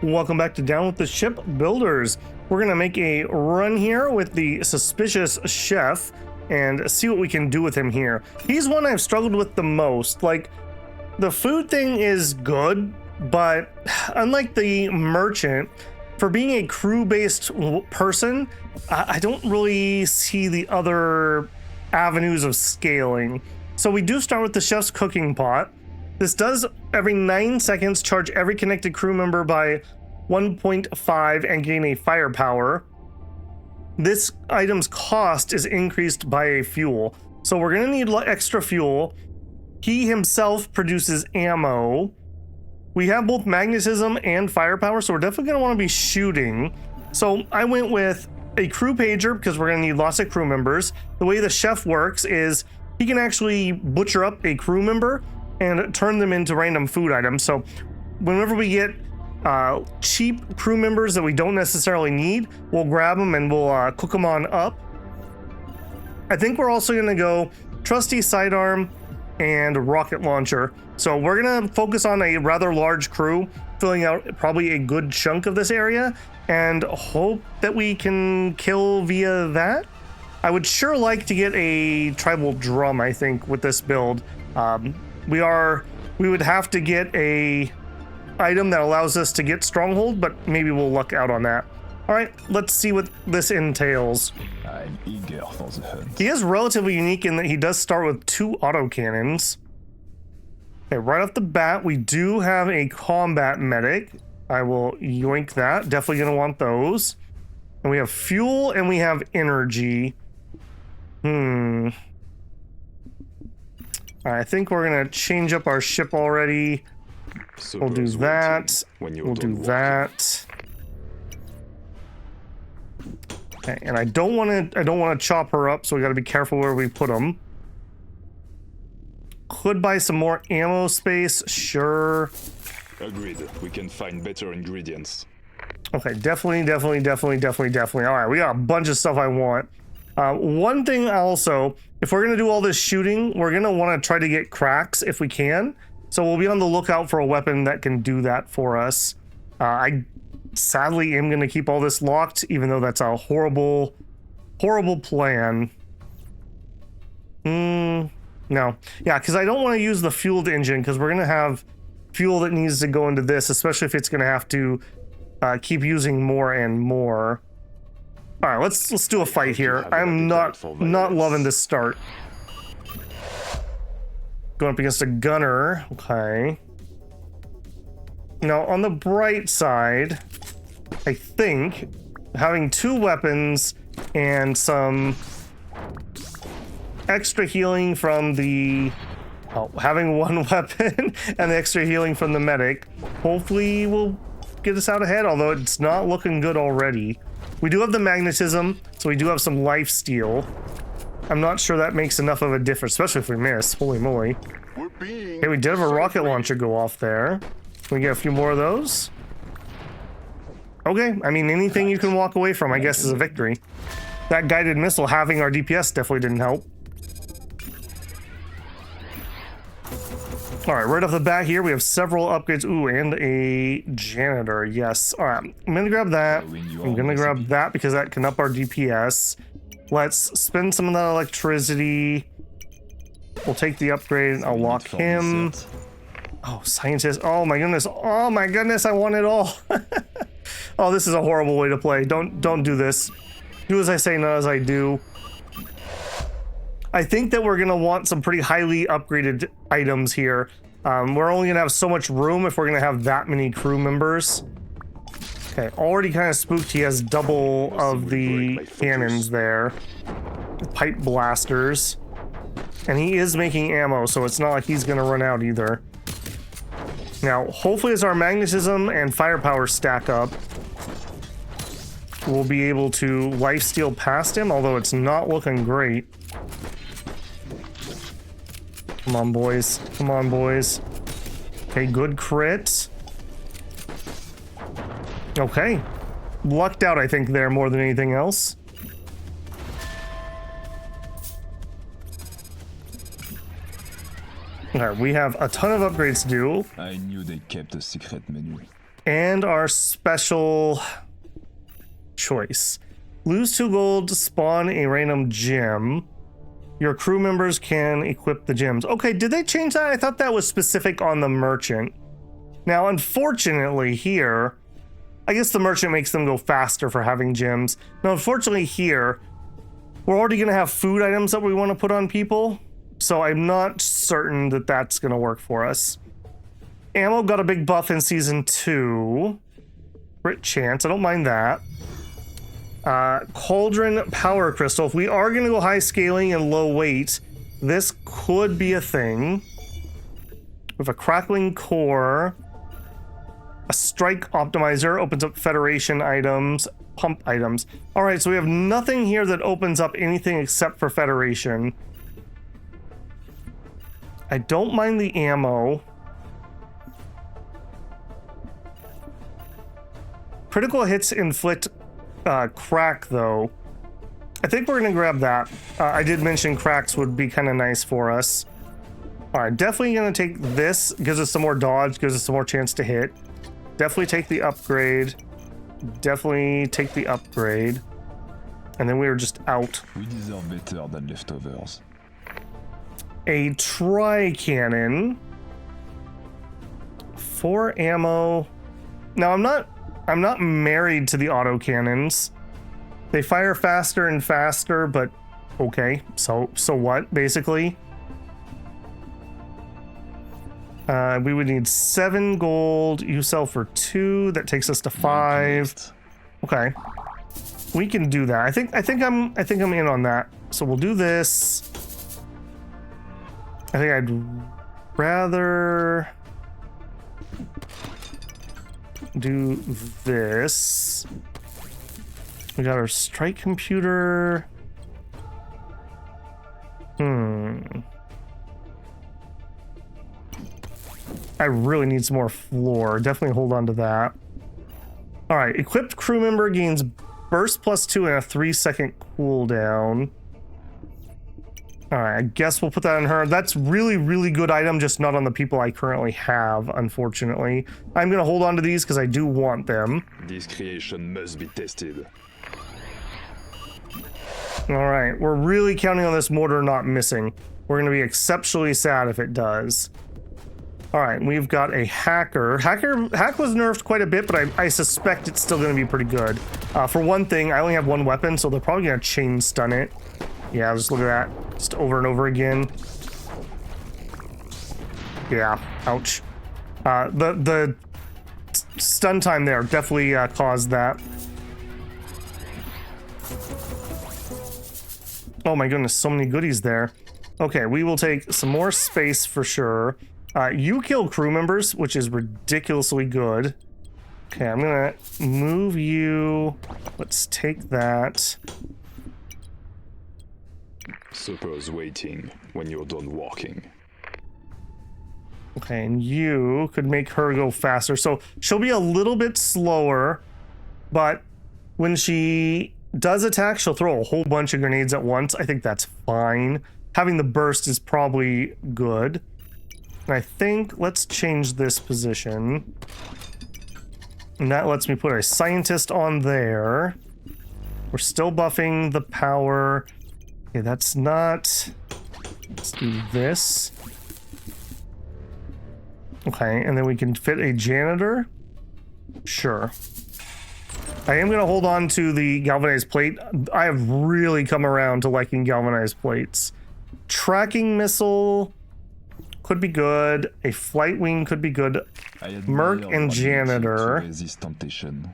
Welcome back to Down with the Ship Builders. We're gonna make a run here with the suspicious chef and see what we can do with him here. He's one I've struggled with the most. Like, the food thing is good, but unlike the merchant, for being a crew-based person, I don't really see the other avenues of scaling. So we do start with the chef's cooking pot. This does every 9 seconds charge every connected crew member by 1.5 and gain a firepower. This item's cost is increased by a fuel. So we're gonna need extra fuel. He himself produces ammo. We have both magnetism and firepower, so we're definitely gonna wanna be shooting. So I went with a crew pager because we're gonna need lots of crew members. The way the chef works is he can actually butcher up a crew member and turn them into random food items. So whenever we get cheap crew members that we don't necessarily need, we'll grab them and we'll cook them on up. I think we're also gonna go trusty sidearm and rocket launcher. So we're gonna focus on a rather large crew, filling out probably a good chunk of this area, and hope that we can kill via that. I would sure like to get a tribal drum, I think, with this build. We would have to get a item that allows us to get stronghold, but maybe we'll luck out on that. All right, let's see what this entails. I'm eager for the hunt. He is relatively unique in that he does start with 2 autocannons. Okay, right off the bat, we do have a combat medic. I will yoink that. Definitely gonna want those. And we have fuel and we have energy. I think we're gonna change up our ship already. We'll do that. We'll do that. Okay, and I don't want to chop her up, so we got to be careful where we put them. Could buy some more ammo space, sure. Agreed. We can find better ingredients. Okay, definitely. All right, we got a bunch of stuff I want. One thing also, if we're gonna do all this shooting, we're gonna want to try to get cracks if we can. So we'll be on the lookout for a weapon that can do that for us. I sadly am gonna keep all this locked, even though that's a horrible plan. No. Yeah, because I don't want to use the fueled engine, because we're gonna have fuel that needs to go into this, especially if it's gonna have to keep using more and more. All right, let's do a fight here. I'm not loving this start. Going up against a gunner. Okay. Now, on the bright side, I think having 2 weapons and some extra healing from the... having 1 weapon and the extra healing from the medic hopefully will get us out ahead, although it's not looking good already. We do have the magnetism, so we do have some life steal. I'm not sure that makes enough of a difference, especially if we miss. Holy moly. Hey, we did have a rocket launcher go off there. Can we get a few more of those? Okay, I mean, anything you can walk away from, I guess, is a victory. That guided missile having our DPS definitely didn't help. All right, right off the bat here, we have several upgrades. Ooh, and a janitor, yes. All right, I'm gonna grab that. I'm gonna grab that because that can up our DPS. Let's spend some of that electricity. We'll take the upgrade. I'll lock him. Oh, scientist. Oh my goodness. Oh my goodness, I want it all. Oh, this is a horrible way to play. Don't do this. Do as I say, not as I do. I think that we're gonna want some pretty highly upgraded items here. We're only gonna have so much room if we're gonna have that many crew members. Okay, already kind of spooked. He has double of the cannons there. Pipe blasters. And he is making ammo, so it's not like he's gonna run out either. Now, hopefully as our magnetism and firepower stack up, we'll be able to lifesteal past him, although it's not looking great. Come on, boys. Come on, boys. Okay, good crit. Okay. Lucked out, I think, there more than anything else. Alright, we have a ton of upgrades to do. I knew they kept a secret menu. And our special choice. Lose 2 gold to spawn a random gem. Your crew members can equip the gems. Okay, did they change that? I thought that was specific on the merchant. Now, unfortunately here, I guess the merchant makes them go faster for having gems. Now, unfortunately here, we're already going to have food items that we want to put on people. So I'm not certain that that's going to work for us. Ammo got a big buff in season 2. Crit chance, I don't mind that. Cauldron power crystal. If we are going to go high scaling and low weight, this could be a thing. With a crackling core, a strike optimizer opens up Federation items, pump items. All right, so we have nothing here that opens up anything except for Federation. I don't mind the ammo. Critical hits inflict crack, though. I think we're gonna grab that. I did mention cracks would be kind of nice for us. All right, definitely gonna take this. Gives us some more dodge, gives us some more chance to hit. Definitely take the upgrade. Definitely take the upgrade. And then we were just out. We deserve better than leftovers. A tri-cannon. 4 ammo. Now I'm not married to the autocannons. They fire faster and faster, but okay. So what, basically? We would need 7 gold. You sell for 2. That takes us to 5. Okay. We can do that. I think I'm in on that. So we'll do this. I think I'd rather do this. We got our strike computer. I really need some more floor. Definitely hold on to that. All right, equipped crew member gains burst +2 and a 3-second cooldown. All right, I guess we'll put that on her. That's really, really good item, just not on the people I currently have, unfortunately. I'm gonna hold on to these because I do want them. This creation must be tested. All right, we're really counting on this mortar not missing. We're gonna be exceptionally sad if it does. All right, we've got a hacker. Hack was nerfed quite a bit, but I suspect it's still gonna be pretty good. For one thing, I only have 1 weapon, so they're probably gonna chain stun it. Yeah, just look at that. Just over and over again. Yeah, ouch. The stun time there definitely caused that. Oh my goodness, so many goodies there. Okay, we will take some more space for sure. You kill crew members, which is ridiculously good. Okay, I'm gonna move you. Let's take that. Suppose waiting when you're done walking. Okay, and you could make her go faster. So she'll be a little bit slower, but when she does attack, she'll throw a whole bunch of grenades at once. I think that's fine. Having the burst is probably good. And I think let's change this position. And that lets me put a scientist on there. We're still buffing the power. Okay, that's not... Let's do this. Okay, and then we can fit a janitor. Sure. I am going to hold on to the galvanized plate. I have really come around to liking galvanized plates. Tracking missile could be good. A flight wing could be good. Merc and janitor. Resist temptation.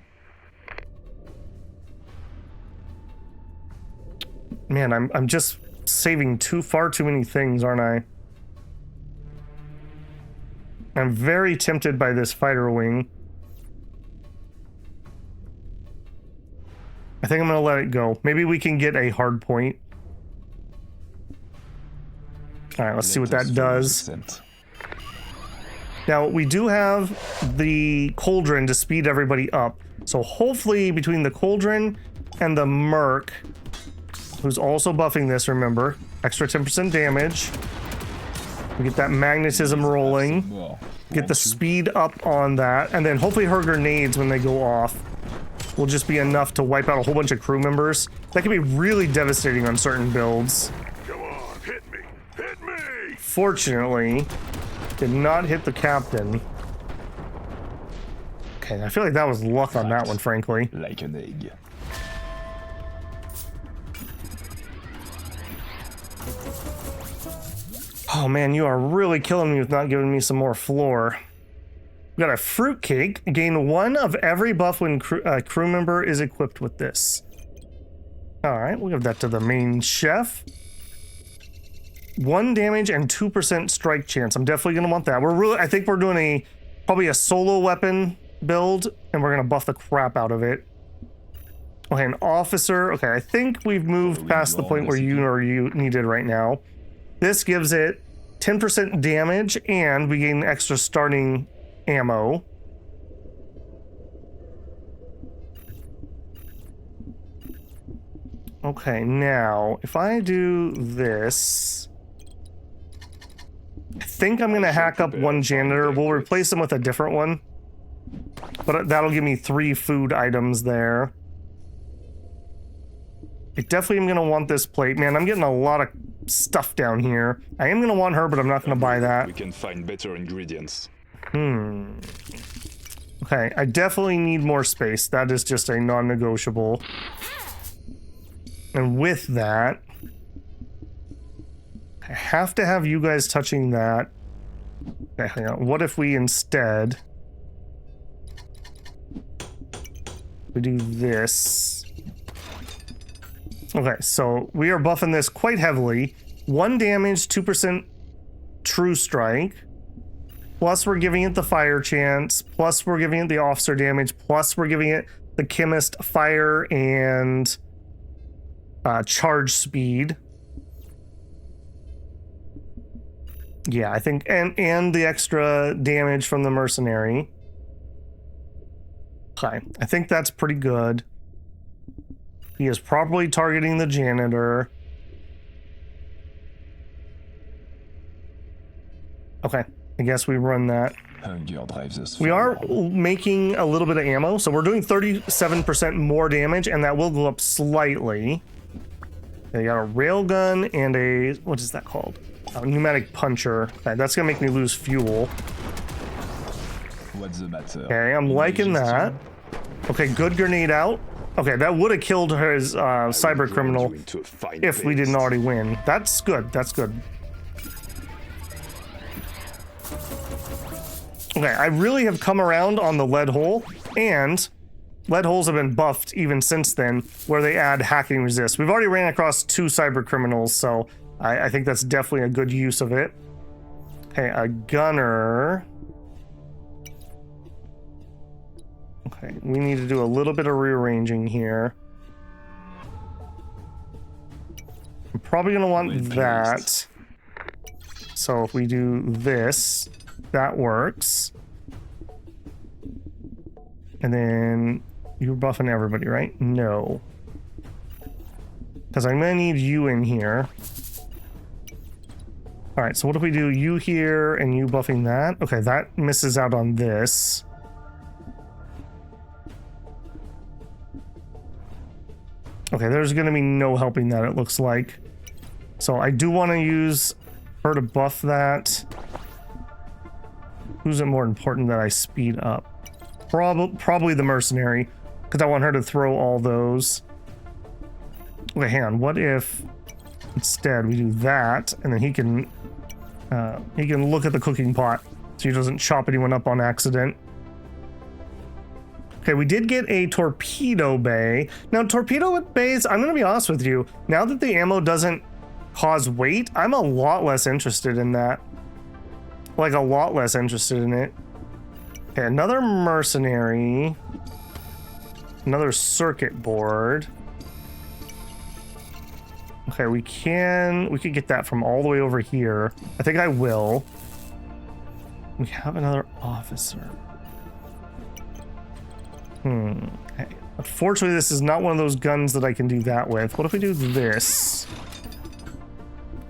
Man, I'm just saving far too many things, aren't I? I'm very tempted by this fighter wing. I think I'm gonna let it go. Maybe we can get a hard point. All right, let's see what that does. Now, we do have the cauldron to speed everybody up. So hopefully between the cauldron and the merc, who's also buffing this, remember, extra 10% damage. We get that magnetism rolling. Mort. Get the speed up on that, and then hopefully her grenades when they go off will just be enough to wipe out a whole bunch of crew members. That can be really devastating on certain builds. Come on, hit me! Hit me! Fortunately, did not hit the captain. Okay, I feel like that was luck on that one, frankly. Like an egg. Oh man, you are really killing me with not giving me some more floor. We got a fruitcake. Gain 1 of every buff when crew member is equipped with this. Alright, we'll give that to the main chef. 1 damage and 2% strike chance. I'm definitely gonna want that. I think we're doing probably a solo weapon build, and we're gonna buff the crap out of it. Okay, an officer. Okay, I think we've moved past the point where you are needed right now. This gives it 10% damage, and we gain extra starting ammo. Okay, now, if I do this... I think I'm going to hack up 1 janitor. We'll replace him with a different one. But that'll give me 3 food items there. I definitely am going to want this plate. Man, I'm getting a lot of stuff down here. I am going to want her, but I'm not going to buy that. We can find better ingredients. Okay, I definitely need more space. That is just a non-negotiable. And with that, I have to have you guys touching that. Okay, hang on. What if we instead... we do this. Okay, so we are buffing this quite heavily. 1 damage, 2% true strike. Plus we're giving it the fire chance. Plus we're giving it the officer damage. Plus we're giving it the chemist fire and charge speed. Yeah, I think, and the extra damage from the mercenary. Okay, I think that's pretty good. He is properly targeting the janitor. Okay, I guess we run that. Hunger drives us We are forward. making a little bit of ammo, so we're doing 37% more damage, and that will go up slightly. They got a railgun and a, what is that called? A pneumatic puncher. Okay, that's gonna make me lose fuel. What's the matter? Okay, I'm liking that. Okay, good grenade out. Okay, that would have killed his cyber criminal if we didn't already win. That's good. That's good. Okay, I really have come around on the lead hole, and lead holes have been buffed even since then, where they add hacking resist. We've already ran across 2 cyber criminals, so I think that's definitely a good use of it. Okay, a gunner. Okay, we need to do a little bit of rearranging here. I'm probably going to want that. So if we do this, that works. And then you're buffing everybody, right? No. Because I'm going to need you in here. All right, so what if we do you here and you buffing that? Okay, that misses out on this. Okay, there's going to be no helping that, it looks like. So I do want to use her to buff that. Who's it more important that I speed up? Probably the mercenary, because I want her to throw all those. Okay, hang on. What if instead we do that, and then he can look at the cooking pot so he doesn't chop anyone up on accident. Okay, we did get a torpedo bay. Now, torpedo bays, I'm going to be honest with you, now that the ammo doesn't cause weight, I'm a lot less interested in that. Like, a lot less interested in it. Okay, another mercenary. Another circuit board. Okay, we could get that from all the way over here. I think I will. We have another officer. Okay. Unfortunately, this is not one of those guns that I can do that with. What if we do this?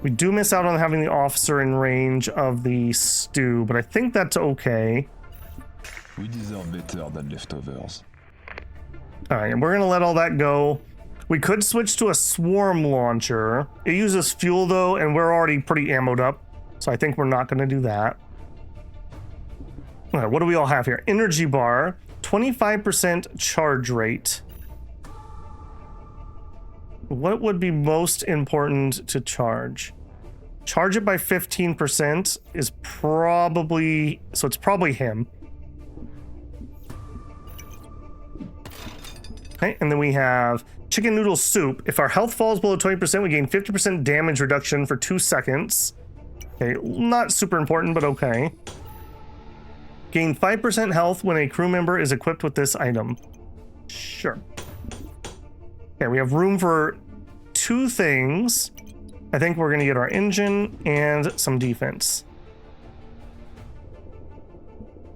We do miss out on having the officer in range of the stew, but I think that's okay. We deserve better than leftovers. All right, and we're gonna let all that go. We could switch to a swarm launcher. It uses fuel though, and we're already pretty ammoed up, so I think we're not gonna do that. All right, what do we all have here? Energy bar, 25% charge rate. What would be most important to charge? Charge it by 15% is probably, so it's probably him. Okay, and then we have chicken noodle soup. If our health falls below 20%, we gain 50% damage reduction for 2 seconds. Okay, not super important, but okay. Gain 5% health when a crew member is equipped with this item. Sure. Okay, we have room for 2 things. I think we're gonna get our engine and some defense.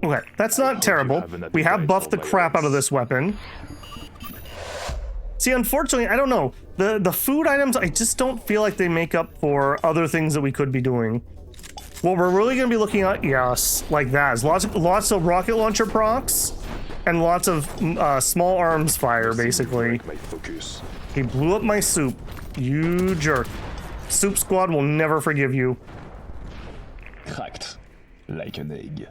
Okay, that's not terrible. We have buffed the crap out of this weapon. See, unfortunately, I don't know. The food items, I just don't feel like they make up for other things that we could be doing. What we're really going to be looking at, yes, like that, is lots of rocket launcher procs and lots of small arms fire, basically. My focus. He blew up my soup. You jerk. Soup Squad will never forgive you. Cracked. Like an egg.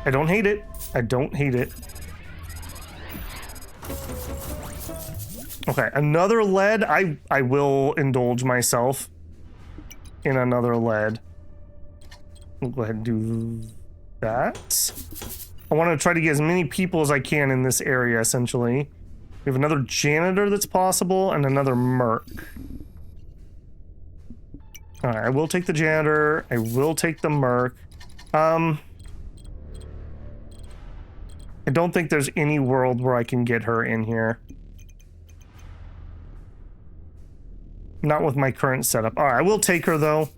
I don't hate it. I don't hate it. Okay, another lead. I will indulge myself in another lead. We'll go ahead and do that. I want to try to get as many people as I can in this area, essentially. We have another janitor that's possible and another merc. Alright, I will take the janitor. I will take the merc. I don't think there's any world where I can get her in here. Not with my current setup. Alright, I will take her though.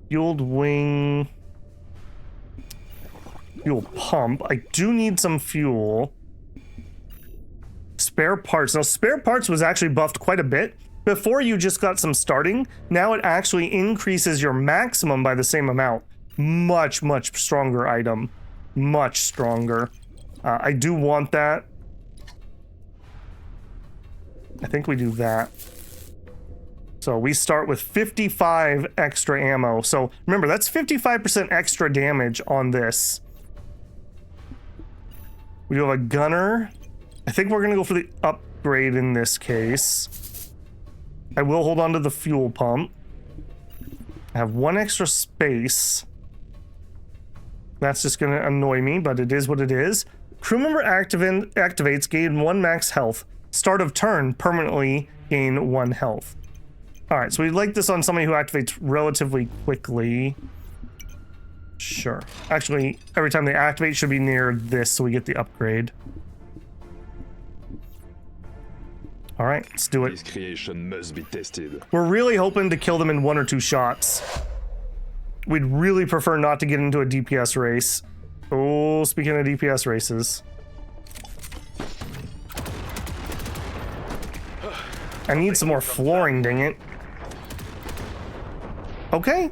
Fueled wing. Fuel pump. I do need some fuel. Spare parts. Now, spare parts was actually buffed quite a bit. Before you just got some starting. Now it actually increases your maximum by the same amount. Much, much stronger item. Much stronger. I do want that. I think we do that. So we start with 55 extra ammo. So remember, that's 55% extra damage on this. We do have a gunner. I think we're gonna go for the upgrade in this case. I will hold on to the fuel pump. I have 1 extra space. That's just gonna annoy me, but it is what it is. Crew member activates, gain 1 max health. Start of turn, permanently gain 1 health. Alright, so we'd like this on somebody who activates relatively quickly. Sure. Actually, every time they activate should be near this so we get the upgrade. Alright, let's do it. This creation must be tested. We're really hoping to kill them in 1 or 2 shots. We'd really prefer not to get into a DPS race. Oh, speaking of DPS races. I need some more flooring, dang it. Okay.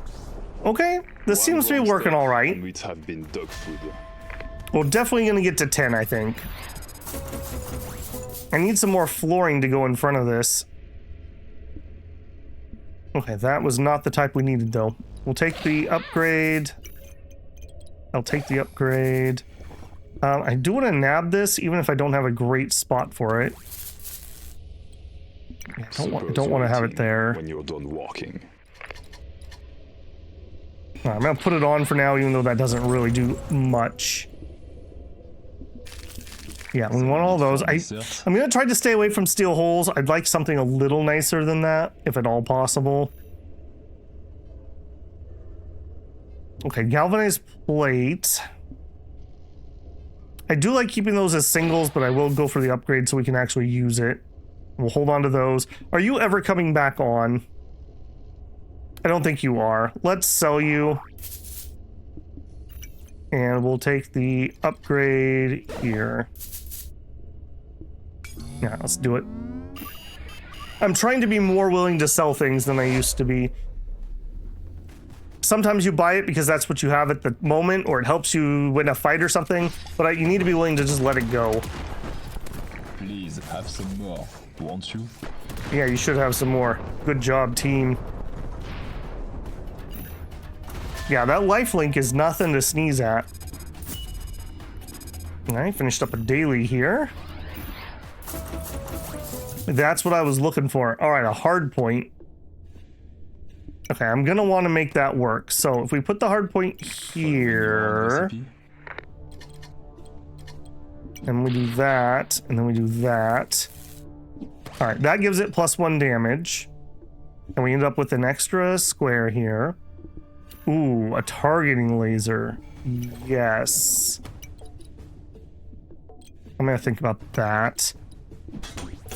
Okay. This seems to be working all right. And it have been dog food. We're definitely going to get to 10, I think. I need some more flooring to go in front of this. Okay, that was not the type we needed, though. We'll take the upgrade. I'll take the upgrade. I do want to nab this, even if I don't have a great spot for it. I don't want to have it there. When you're done walking. I'm gonna put it on for now, even though that doesn't really do much. Yeah, we want all those. I'm gonna try to stay away from steel holes. I'd like something a little nicer than that, if at all possible. Okay, galvanized plate. I do like keeping those as singles, but I will go for the upgrade so we can actually use it. We'll hold on to those. Are you ever coming back on? I don't think you are. Let's sell you. And we'll take the upgrade here. Yeah, let's do it. I'm trying to be more willing to sell things than I used to be. Sometimes you buy it because that's what you have at the moment, or it helps you win a fight or something, but you need to be willing to just let it go. Please have some more, won't you? Yeah, you should have some more. Good job, team. Yeah, that lifelink is nothing to sneeze at. Alright, finished up a daily here. That's what I was looking for. Alright, a hard point. Okay, I'm gonna want to make that work. So if we put the hard point here, and we do that, and then we do that. Alright, that gives it +1 damage. And we end up with an extra square here. Ooh, a targeting laser. Yes. I'm gonna think about that.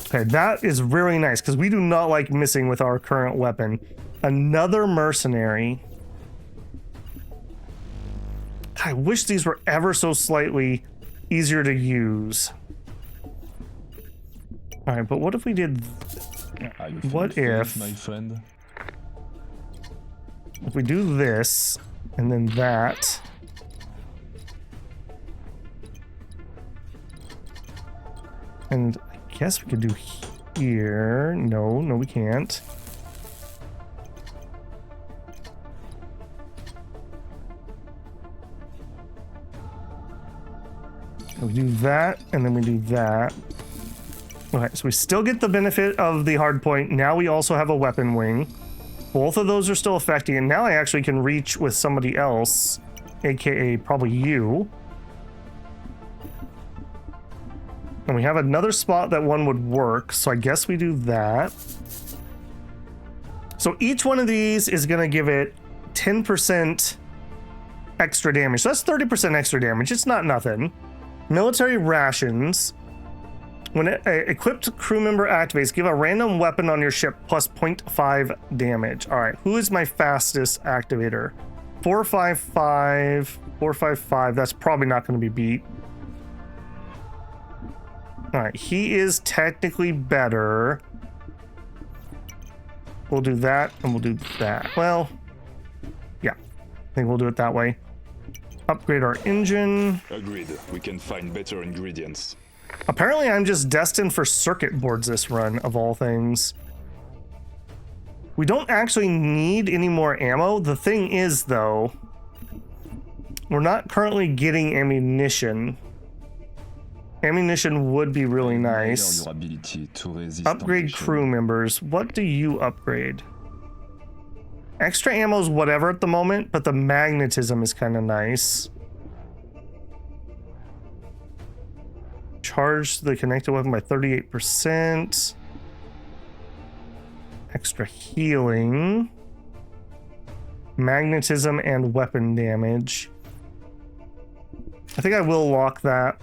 Okay, that is really nice, because we do not like missing with our current weapon. Another mercenary. I wish these were ever so slightly easier to use. All right, but what if we did? What if? My friend? If we do this and then that. And I guess we could do here. No, we can't. We do that, and then we do that. Okay, so we still get the benefit of the hard point. Now we also have a weapon wing. Both of those are still affecting, and now I actually can reach with somebody else, aka probably you. And we have another spot that one would work, so I guess we do that. So each one of these is going to give it 10% extra damage. So that's 30% extra damage. It's not nothing. Military rations. When an equipped crew member activates, give a random weapon on your ship plus 0.5 damage. All right, who is my fastest activator? 455, 455. That's probably not going to be beat. All right, he is technically better. We'll do that, and we'll do that. Well, yeah, I think we'll do it that way. Upgrade our engine. Agreed. We can find better ingredients. Apparently, I'm just destined for circuit boards this run, of all things. We don't actually need any more ammo. The thing is, though, we're not currently getting ammunition. Ammunition would be really nice. Upgrade crew members. What do you upgrade? Extra ammo's whatever at the moment, but the magnetism is kind of nice. Charge the connected weapon by 38%. Extra healing. Magnetism and weapon damage. I think I will lock that.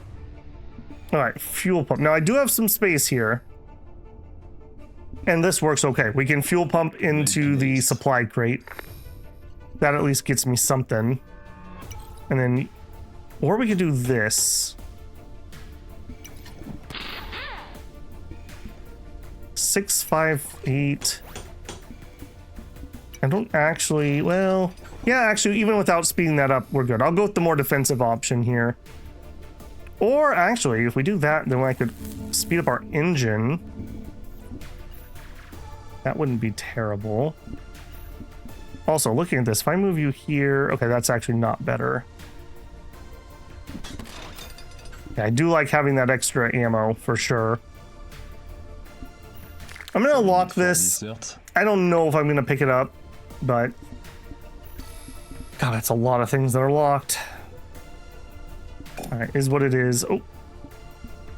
All right, fuel pump. Now I do have some space here. And this works okay. We can fuel pump into the supply crate. That at least gets me something. And then, or we could do this. 658. I don't actually, well, yeah, actually, even without speeding that up, we're good. I'll go with the more defensive option here. Or actually, if we do that, then I could speed up our engine. That wouldn't be terrible. Also, looking at this, if I move you here, okay, that's actually not better. Yeah, I do like having that extra ammo for sure. I'm gonna lock this. I don't know if I'm gonna pick it up, but God, that's a lot of things that are locked. All right, is what it is. Oh,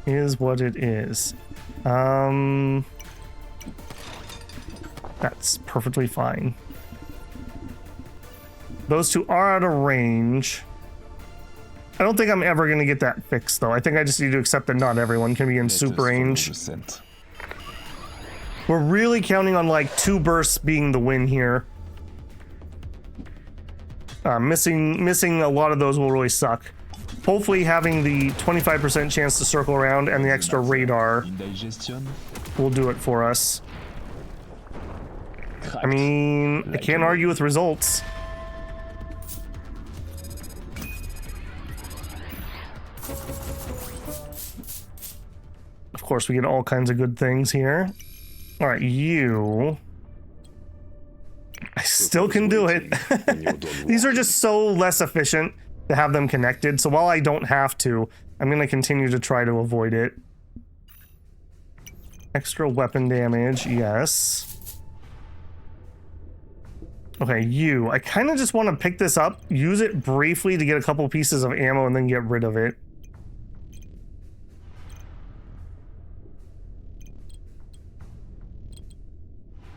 is what it is. That's perfectly fine. Those two are out of range. I don't think I'm ever going to get that fixed, though. I think I just need to accept that not everyone can be in super range. We're really counting on like 2 bursts being the win here. Missing a lot of those will really suck. Hopefully having the 25% chance to circle around and the extra radar will do it for us. I mean, I can't argue with results. Of course, we get all kinds of good things here. All right, you. I still can do it. These are just so less efficient to have them connected. So while I don't have to, I'm going to continue to try to avoid it. Extra weapon damage, yes. Okay, you. I kind of just want to pick this up, use it briefly to get a couple pieces of ammo, and then get rid of it.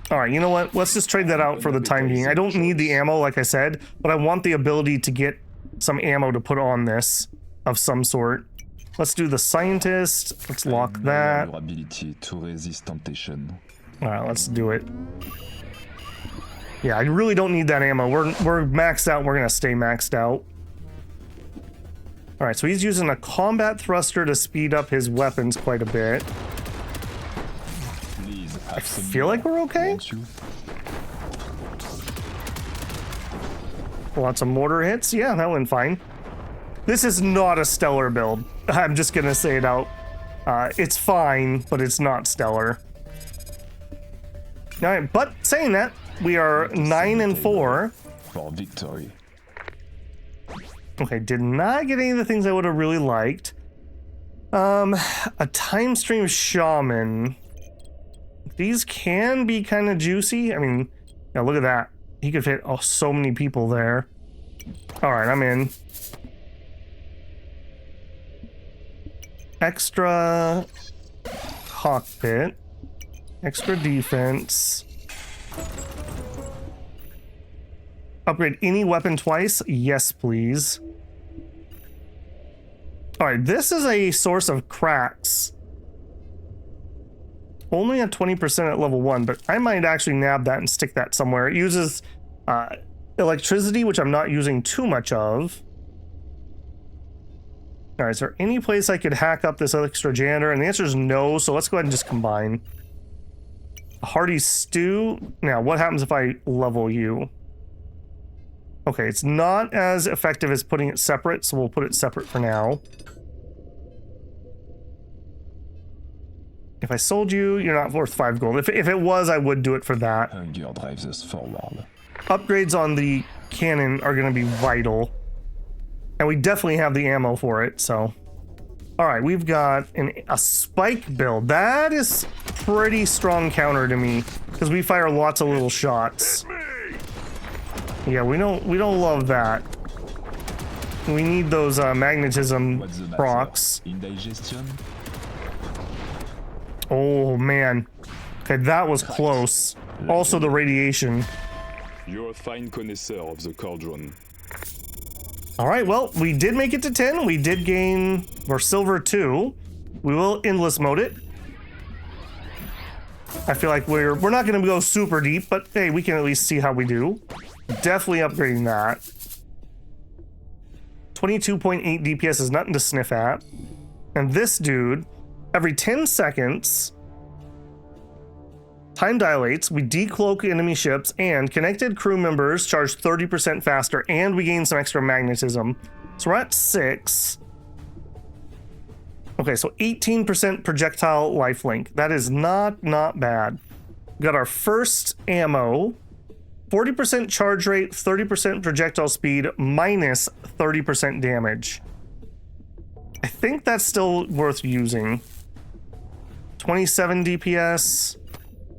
All right, you know what? Let's just trade that out for the time being. I don't need the ammo, like I said, but I want the ability to get some ammo to put on this of some sort. Let's do the scientist. Let's lock that. All right, let's do it. Yeah, I really don't need that ammo. We're maxed out. We're going to stay maxed out. All right, so he's using a combat thruster to speed up his weapons quite a bit. I feel like we're okay. Lots of mortar hits. Yeah, that went fine. This is not a stellar build. I'm just gonna say it out. It's fine, but it's not stellar. All right, but saying that, we are 9-4 for victory. Okay, did not get any of the things I would have really liked. A time stream shaman. These can be kind of juicy. I mean, yeah, look at that. He could fit so many people there. All right, I'm in. Extra cockpit. Extra defense. Upgrade any weapon twice? Yes, please. All right, this is a source of cracks. Only at 20% at level 1, but I might actually nab that and stick that somewhere. It uses electricity, which I'm not using too much of. All right, is there any place I could hack up this extra janitor? And the answer is no, so let's go ahead and just combine. A hearty stew. Now, what happens if I level you? Okay, it's not as effective as putting it separate, so we'll put it separate for now. If I sold you, you're not worth 5 gold. If it was, I would do it for that. Hunger drives us forward. Upgrades on the cannon are going to be vital. And we definitely have the ammo for it, so. All right, we've got a spike build. That is pretty strong counter to me, because we fire lots of little shots. Yeah, we don't love that. We need those magnetism procs. Indigestion? Oh man. Okay, that was close. Also the radiation. You're a fine connoisseur of the cauldron. All right, well, we did make it to 10. We did gain our silver 2. We will endless mode it. I feel like we're not going to go super deep, but hey, we can at least see how we do. Definitely upgrading that. 22.8 DPS is nothing to sniff at. And this dude, every 10 seconds, time dilates, we decloak enemy ships, and connected crew members charge 30% faster, and we gain some extra magnetism. So we're at 6. Okay, so 18% projectile lifelink. That is not bad. We got our first ammo. 40% charge rate, 30% projectile speed, minus 30% damage. I think that's still worth using. 27 DPS,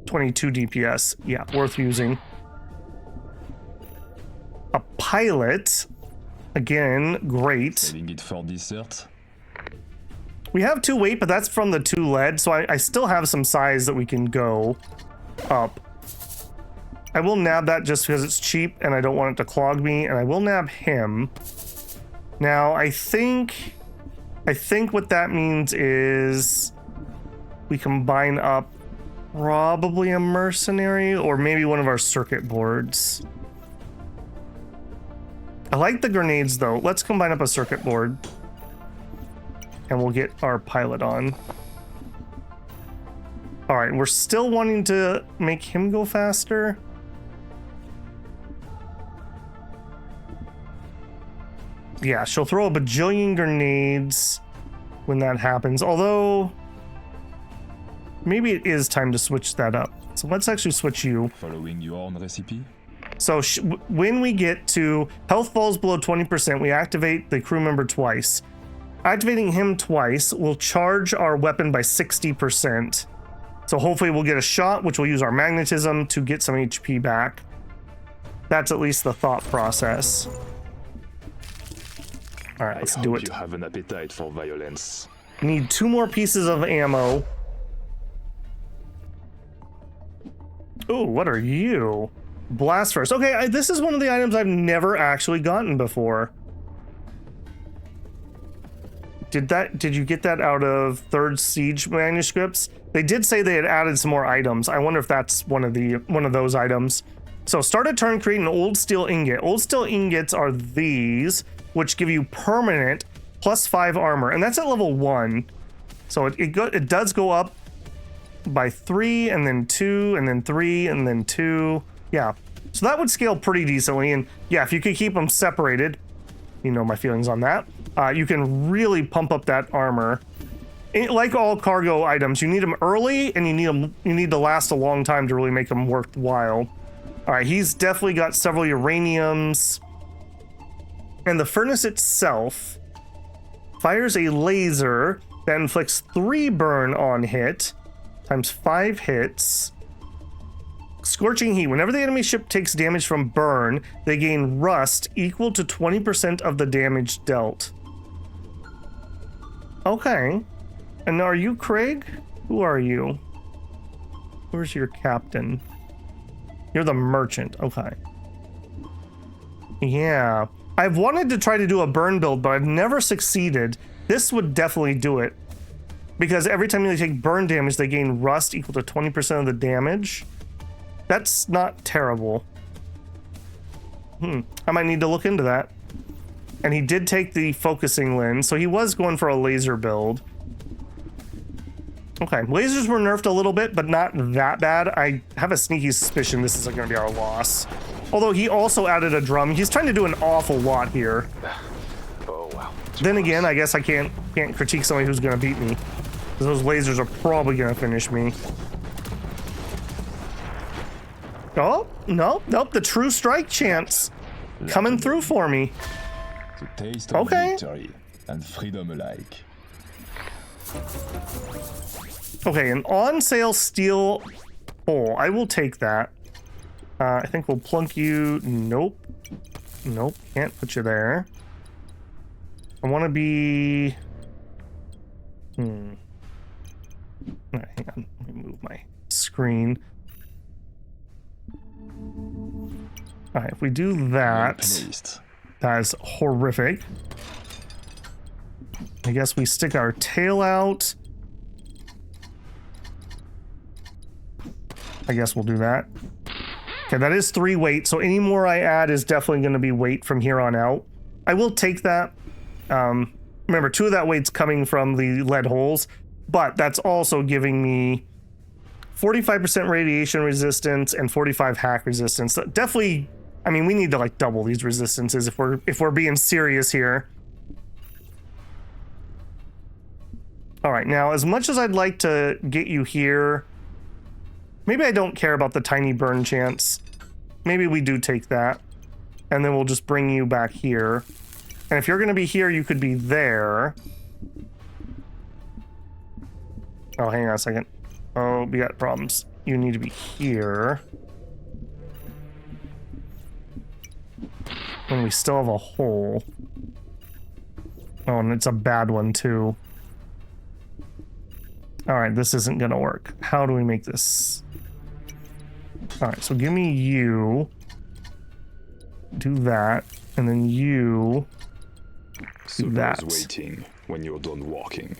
22 DPS. Yeah, worth using. A pilot. Again, great. Saving it for dessert. We have 2 weight, but that's from the 2 lead, so I still have some size that we can go up. I will nab that just because it's cheap and I don't want it to clog me, and I will nab him. Now, I think what that means is we combine up probably a mercenary or maybe one of our circuit boards. I like the grenades though. Let's combine up a circuit board and we'll get our pilot on. All right, we're still wanting to make him go faster. Yeah, she'll throw a bajillion grenades when that happens. Although, maybe it is time to switch that up. So let's actually switch you. Following your own recipe? So when we get to health falls below 20%, we activate the crew member twice. Activating him twice will charge our weapon by 60%. So hopefully we'll get a shot, which will use our magnetism to get some HP back. That's at least the thought process. All right, let's do it. You have an appetite for violence. Need 2 more pieces of ammo. Ooh, what are you? Blast first. Okay, this is one of the items I've never actually gotten before. Did you get that out of Third Siege manuscripts? They did say they had added some more items. I wonder if that's one of those items. So start a turn, create an old steel ingot. Old steel ingots are these, which give you permanent +5 armor, and that's at level 1. So it does go up by 3, and then 2, and then 3, and then 2. Yeah, so that would scale pretty decently, and yeah, if you could keep them separated, you know my feelings on that. You can really pump up that armor. Like all cargo items, you need them early, and you need to last a long time to really make them worthwhile. All right, he's definitely got several uraniums, and the furnace itself fires a laser that inflicts 3 burn on hit times 5 hits. Scorching heat. Whenever the enemy ship takes damage from burn, they gain rust equal to 20% of the damage dealt. Okay. And are you Craig? Who are you? Where's your captain? You're the merchant. Okay. Yeah. I've wanted to try to do a burn build, but I've never succeeded. This would definitely do it. Because every time they take burn damage, they gain rust equal to 20% of the damage. That's not terrible. I might need to look into that. And he did take the focusing lens, so he was going for a laser build. Okay, lasers were nerfed a little bit, but not that bad. I have a sneaky suspicion this isn't going to be our loss. Although he also added a drum. He's trying to do an awful lot here. Oh wow. Then again, I guess I can't critique somebody who's going to beat me. Those lasers are probably going to finish me. Oh, nope, the true strike chance coming through for me. The taste of Okay. victory and freedom alike. Okay, an on sale steel hole. I will take that. I think we'll plunk you. Nope, can't put you there. I want to be. All right, hang on. Let me move my screen. All right, if we do that, Placed. that is horrific. I guess we stick our tail out. I guess we'll do that. Okay, that is 3 weight, so any more I add is definitely going to be weight from here on out. I will take that. Remember, 2 of that weight's coming from the lead holes, but that's also giving me 45% radiation resistance and 45 hack resistance. So definitely, I mean, we need to like double these resistances if we're being serious here. All right, now as much as I'd like to get you here, maybe I don't care about the tiny burn chance. Maybe we do take that, and then we'll just bring you back here. And if you're going to be here, you could be there. Oh, hang on a second. Oh, we got problems. You need to be here. And we still have a hole. Oh, and it's a bad one, too. All right, this isn't going to work. How do we make this? All right, so give me you. Do that. And then you. Do that. Waiting when you're done walking.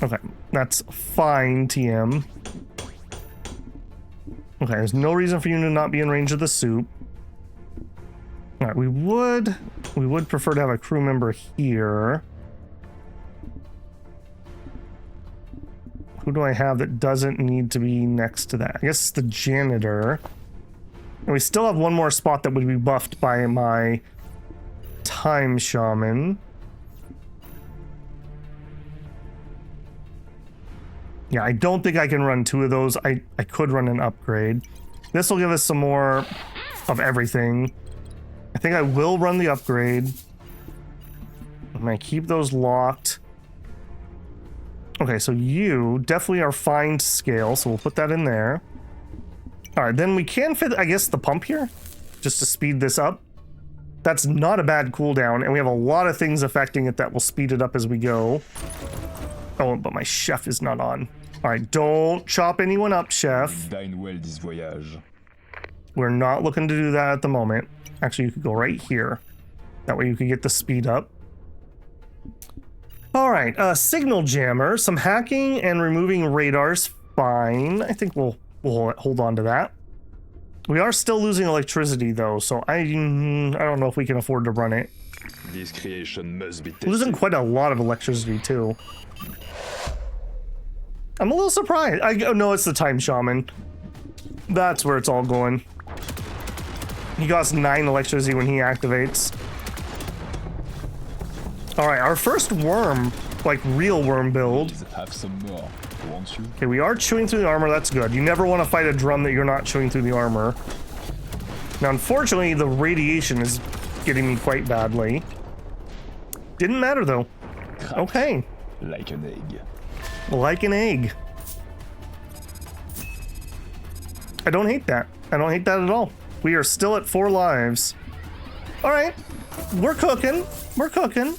Okay, that's fine, TM. Okay, there's no reason for you to not be in range of the soup. All right, we would prefer to have a crew member here. Who do I have that doesn't need to be next to that? I guess it's the janitor. And we still have one more spot that would be buffed by my time shaman. Yeah, I don't think I can run 2 of those. I could run an upgrade. This will give us some more of everything. I think I will run the upgrade. I'm gonna keep those locked. Okay, so you definitely are fine to scale, so we'll put that in there. All right, then we can fit, I guess, the pump here, just to speed this up. That's not a bad cooldown, and we have a lot of things affecting it that will speed it up as we go. Oh, but my chef is not on. All right, don't chop anyone up, chef. Dine well this voyage. We're not looking to do that at the moment. Actually, you could go right here. That way you could get the speed up. All right, signal jammer, some hacking and removing radars, fine. I think we'll hold on to that. We are still losing electricity though, so I don't know if we can afford to run it. This creation must be We're losing tested. quite a lot of electricity too. I'm a little surprised. Oh no, it's the time shaman. That's where it's all going. He costs 9 electricity when he activates. All right, our first worm, like real worm build. Please have some more, won't you? Okay, we are chewing through the armor. That's good. You never want to fight a drum that you're not chewing through the armor. Now, unfortunately, the radiation is getting me quite badly. Didn't matter though. Okay, Like an egg. like an egg. I don't hate that. I don't hate that at all. We are still at 4 lives. All right, we're cooking. We're cooking.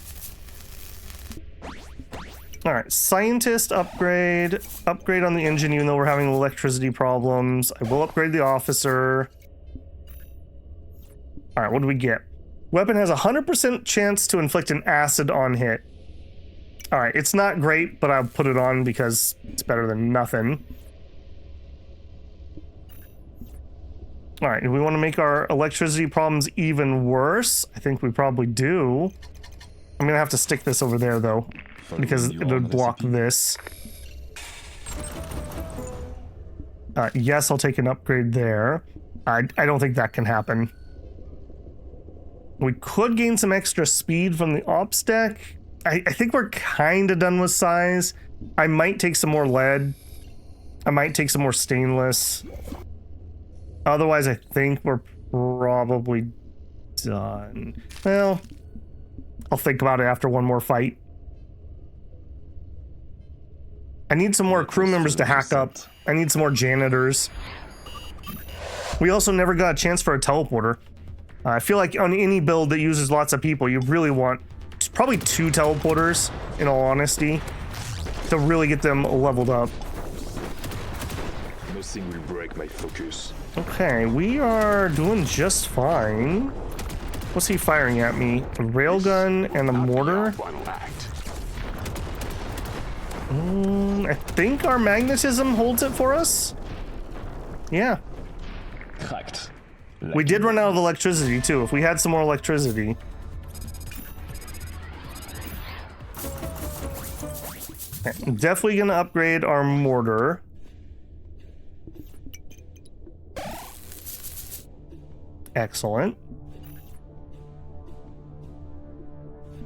All right, scientist upgrade. Upgrade on the engine, even though we're having electricity problems. I will upgrade the officer. All right, what do we get? Weapon has a 100% chance to inflict an acid on hit. All right, it's not great, but I'll put it on because it's better than nothing. All right, do we want to make our electricity problems even worse? I think we probably do. I'm gonna have to stick this over there though, because it would block this. Yes, I'll take an upgrade there. I don't think that can happen. We could gain some extra speed from the ops deck. I think we're kind of done with size. I might take some more lead. I might take some more stainless. Otherwise, I think we're probably done. Well, I'll think about it after one more fight. I need some more crew members to hack up. I need some more janitors. We also never got a chance for a teleporter. I feel like on any build that uses lots of people, you really want probably 2 teleporters, in all honesty, to really get them leveled up. Nothing will break my focus. Okay, we are doing just fine. What's he firing at me? A railgun and a mortar? Final act. I think our magnetism holds it for us. Yeah. Cracked. We did run out of electricity too. If we had some more electricity. Okay, definitely gonna upgrade our mortar. Excellent.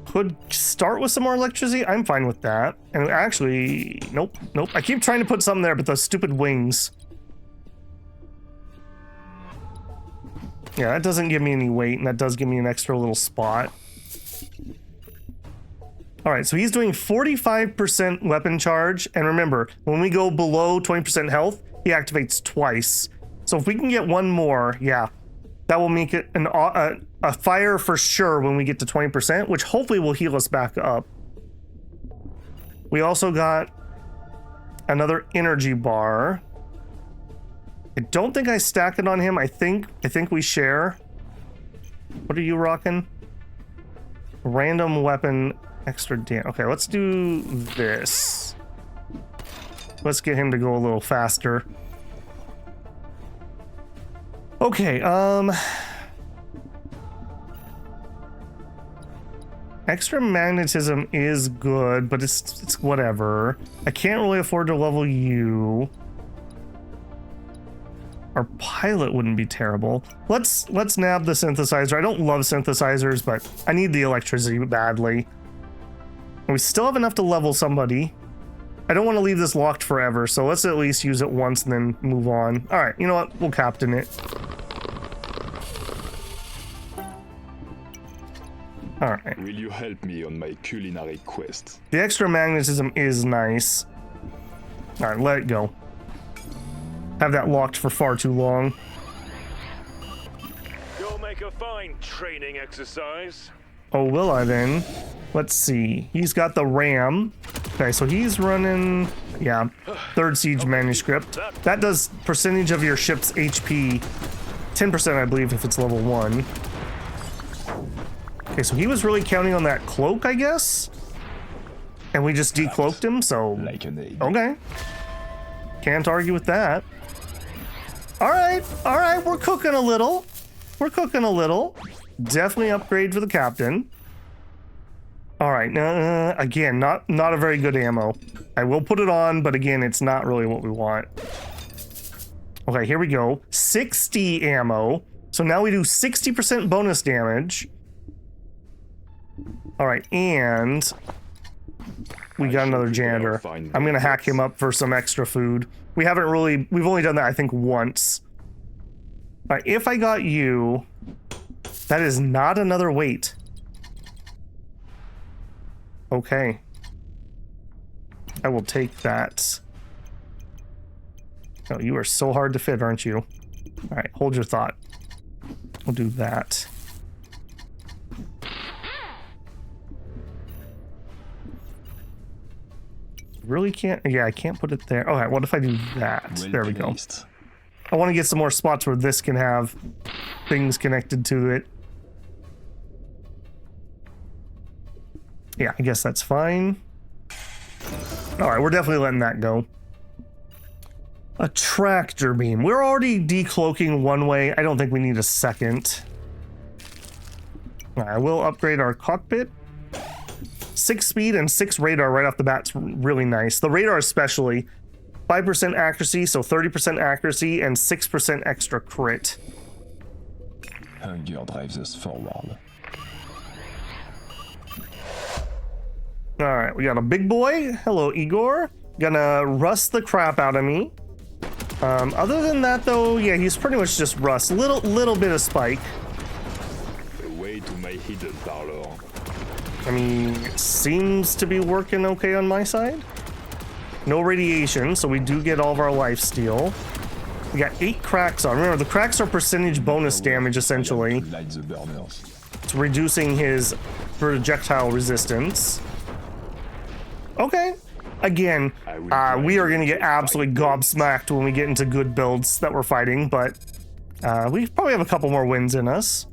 Could start with some more electricity. I'm fine with that. And actually, nope. I keep trying to put something there, but those stupid wings. Yeah, that doesn't give me any weight, and that does give me an extra little spot. All right, so he's doing 45% weapon charge. And remember, when we go below 20% health, he activates twice. So if we can get one more, yeah, that will make it a fire for sure when we get to 20%, which hopefully will heal us back up. We also got another energy bar. I don't think I stack it on him. I think we share. What are you rocking? Random weapon, extra damage. Okay, let's do this. Let's get him to go a little faster. Okay, extra magnetism is good, but it's whatever. I can't really afford to level you. Our pilot wouldn't be terrible. Let's nab the synthesizer. I don't love synthesizers, but I need the electricity badly. And we still have enough to level somebody. I don't want to leave this locked forever, so let's at least use it once and then move on. All right, you know what? We'll captain it. All right. Will you help me on my culinary quest? The extra magnetism is nice. All right, let it go. Have that locked for far too long. You'll make a fine training exercise. Oh, will I then? Let's see. He's got the RAM. Okay, so he's running, yeah, third siege manuscript. That does percentage of your ship's HP. 10%, I believe, if it's level 1. Okay, so he was really counting on that cloak, I guess? And we just decloaked him, so... Like an egg. Okay. Can't argue with that. All right, we're cooking a little. We're cooking a little. Definitely upgrade for the captain. All right, again, not a very good ammo. I will put it on, but again, it's not really what we want. Okay, here we go. 60 ammo. So now we do 60% bonus damage. All right, and we got another janitor. I'm gonna hack him up for some extra food. We've only done that, I think, once. All right, if I got you, that is not another weight. Okay. I will take that. Oh, you are so hard to fit, aren't you? All right, hold your thought. We'll do that. Really can't, yeah, I can't put it there. All right, what if I do that? Well there we go. placed. I want to get some more spots where this can have things connected to it. Yeah, I guess that's fine. All right, we're definitely letting that go. A tractor beam. We're already decloaking one way. I don't think we need a second. All right, we'll upgrade our cockpit. 6 speed and 6 radar right off the bat's really nice. The radar especially. 5% accuracy, so 30% accuracy and 6% extra crit. Hunger drives us forward. All right, we got a big boy. Hello, Igor. Gonna rust the crap out of me. Other than that, though, yeah, he's pretty much just rust. Little bit of spike. The way to my hidden parlor. I mean, it seems to be working okay on my side. No radiation, so we do get all of our life steal. We got 8 cracks on. Remember, the cracks are percentage bonus damage, essentially. Light the burners. It's reducing his projectile resistance. Okay. Again, we are going to get absolutely gobsmacked when we get into good builds that we're fighting, but we probably have a couple more wins in us.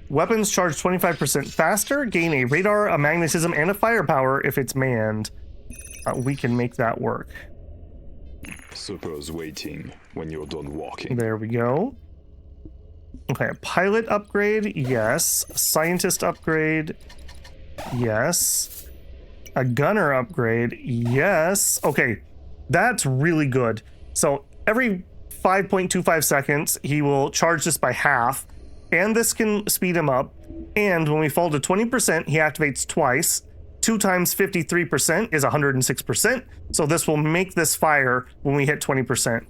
Weapons charge 25% faster, gain a radar, a magnetism, and a firepower if it's manned. We can make that work. Suppose waiting when you're done walking. There we go. Okay, a pilot upgrade, yes. A scientist upgrade, yes. A gunner upgrade, yes. Okay, that's really good. So every 5.25 seconds, he will charge this by half. And this can speed him up. And when we fall to 20%, he activates twice. 2 times 53% is 106%. So this will make this fire when we hit 20%.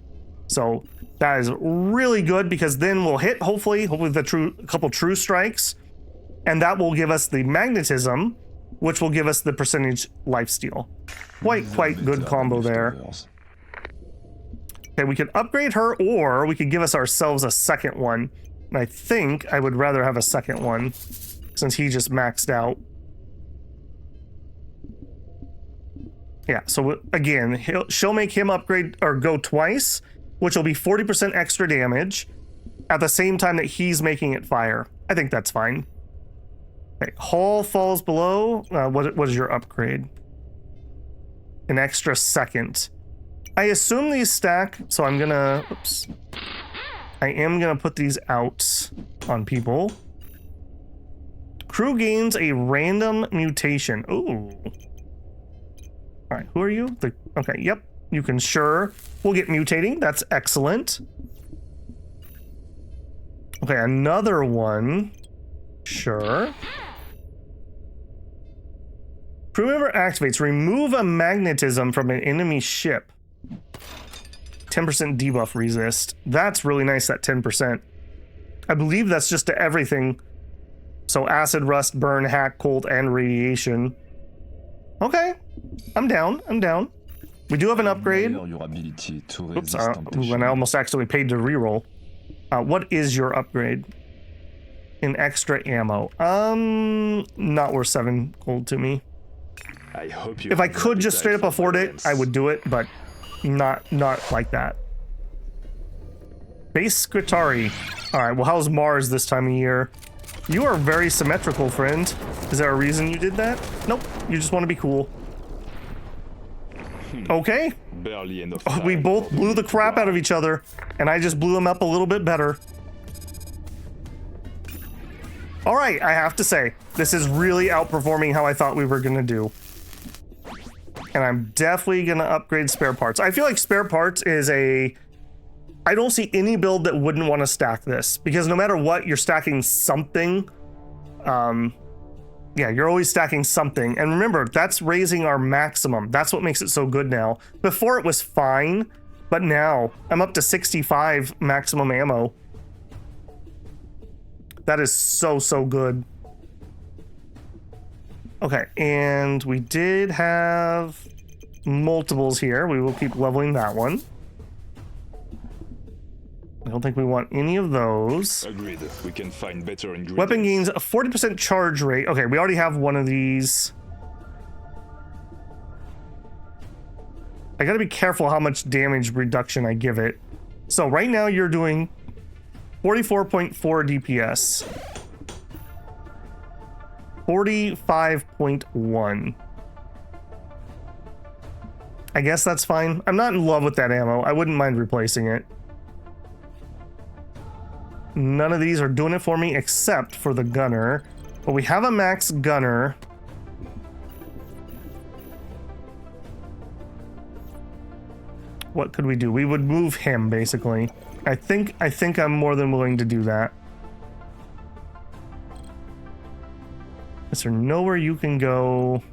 So that is really good because then we'll hit, hopefully the couple true strikes. And that will give us the magnetism, which will give us the percentage lifesteal. Quite good combo there. Okay, we could upgrade her or we could give us ourselves a second one. And I think I would rather have a second one since he just maxed out. Yeah, so again, she'll make him upgrade or go twice, which will be 40% extra damage at the same time that he's making it fire. I think that's fine. Okay, hull falls below. What is your upgrade? An extra second. I assume these stack, so I'm gonna, oops. I am gonna put these out on people. Crew gains a random mutation. Ooh. All right, who are you? Okay, yep. You can sure. We'll get mutating. That's excellent. Okay, another one. Sure. Crew member activates. Remove a magnetism from an enemy ship. 10% debuff resist. That's really nice, that 10%. I believe that's just to everything. So acid, rust, burn, hack, cold, and radiation. Okay. I'm down. I'm down. We do have an upgrade. Oops, and I almost accidentally paid to reroll. What is your upgrade? In extra ammo. Not worth 7 gold to me. I hope you If I could just straight up afford it, I would do it, but not like that. Base Skritari. Alright, well, how's Mars this time of year? You are very symmetrical, friend. Is there a reason you did that? Nope, you just want to be cool. Okay. Barely enough We time both for blew the crap out of wow. each other, and I just blew him up a little bit better. Alright, I have to say, this is really outperforming how I thought we were gonna do. And I'm definitely gonna upgrade spare parts. I feel like spare parts is a... I don't see any build that wouldn't want to stack this, because no matter what, you're stacking something. Yeah, you're always stacking something. And remember, that's raising our maximum. That's what makes it so good now. Before it was fine, but now I'm up to 65 maximum ammo. That is so good. Okay, and we did have multiples here. We will keep leveling that one. I don't think we want any of those. Agreed. We can find better ingredients. Weapon gains a 40% charge rate. Okay, we already have one of these. I gotta be careful how much damage reduction I give it. So right now you're doing 44.4 DPS. 45.1. I guess that's fine. I'm not in love with that ammo. I wouldn't mind replacing it. None of these are doing it for me except for the gunner. But we have a max gunner. What could we do? We would move him, basically. I think I'm more than willing to do that. Is there nowhere you can go?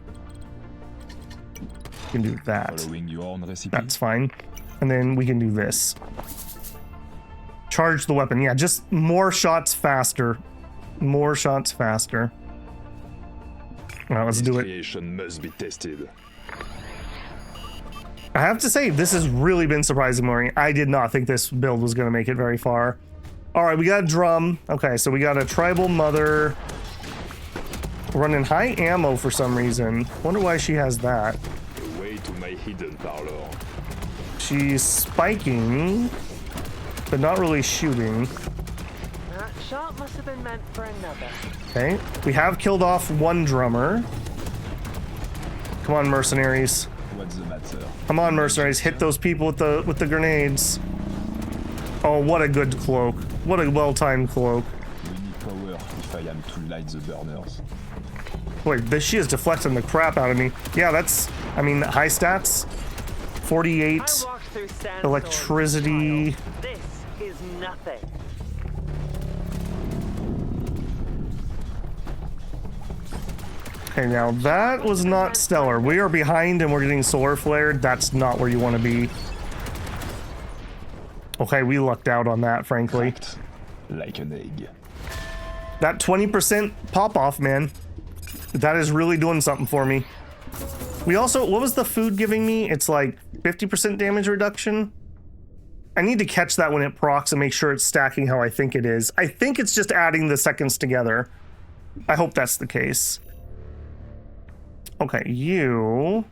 You can do that. Following your own recipe. That's fine. And then we can do this. Charge the weapon. Yeah, just more shots faster. More shots faster. All right, let's do it. Creation must be tested. I have to say, this has really been surprising, Maureen. I did not think this build was going to make it very far. All right, we got a drum. Okay, so we got a tribal mother. Running high ammo for some reason. Wonder why she has that. The way to my hidden parlor. She's spiking, but not really shooting. That shot must have been meant for another. Okay, we have killed off one drummer. Come on, mercenaries. What's the matter? Come on, mercenaries. Hit those people with the grenades. Oh, what a good cloak. What a well-timed cloak. We need power if I am to light the burners. Wait, she is deflecting the crap out of me. Yeah, that's, I mean, high stats. 48. I walked through sandstorm, Electricity. child. This is nothing. Okay, now that was not stellar. We are behind and we're getting solar flared. That's not where you want to be. Okay, we lucked out on that, frankly. Like an egg. That 20% pop-off, man. That is really doing something for me. We also, what was the food giving me? It's like 50% damage reduction. I need to catch that when it procs and make sure it's stacking how I think it is. I think it's just adding the seconds together. I hope that's the case. Okay, you...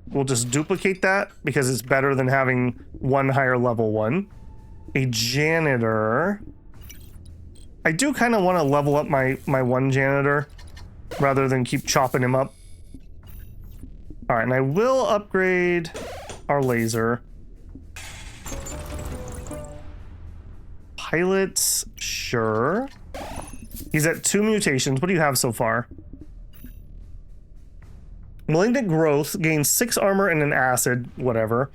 We'll just duplicate that because it's better than having one higher level one. A janitor. I do kind of want to level up my one janitor rather than keep chopping him up. All right, and I will upgrade our laser. Pilots, sure. He's at 2 mutations. What do you have so far? Malignant growth gains 6 armor and an acid, whatever.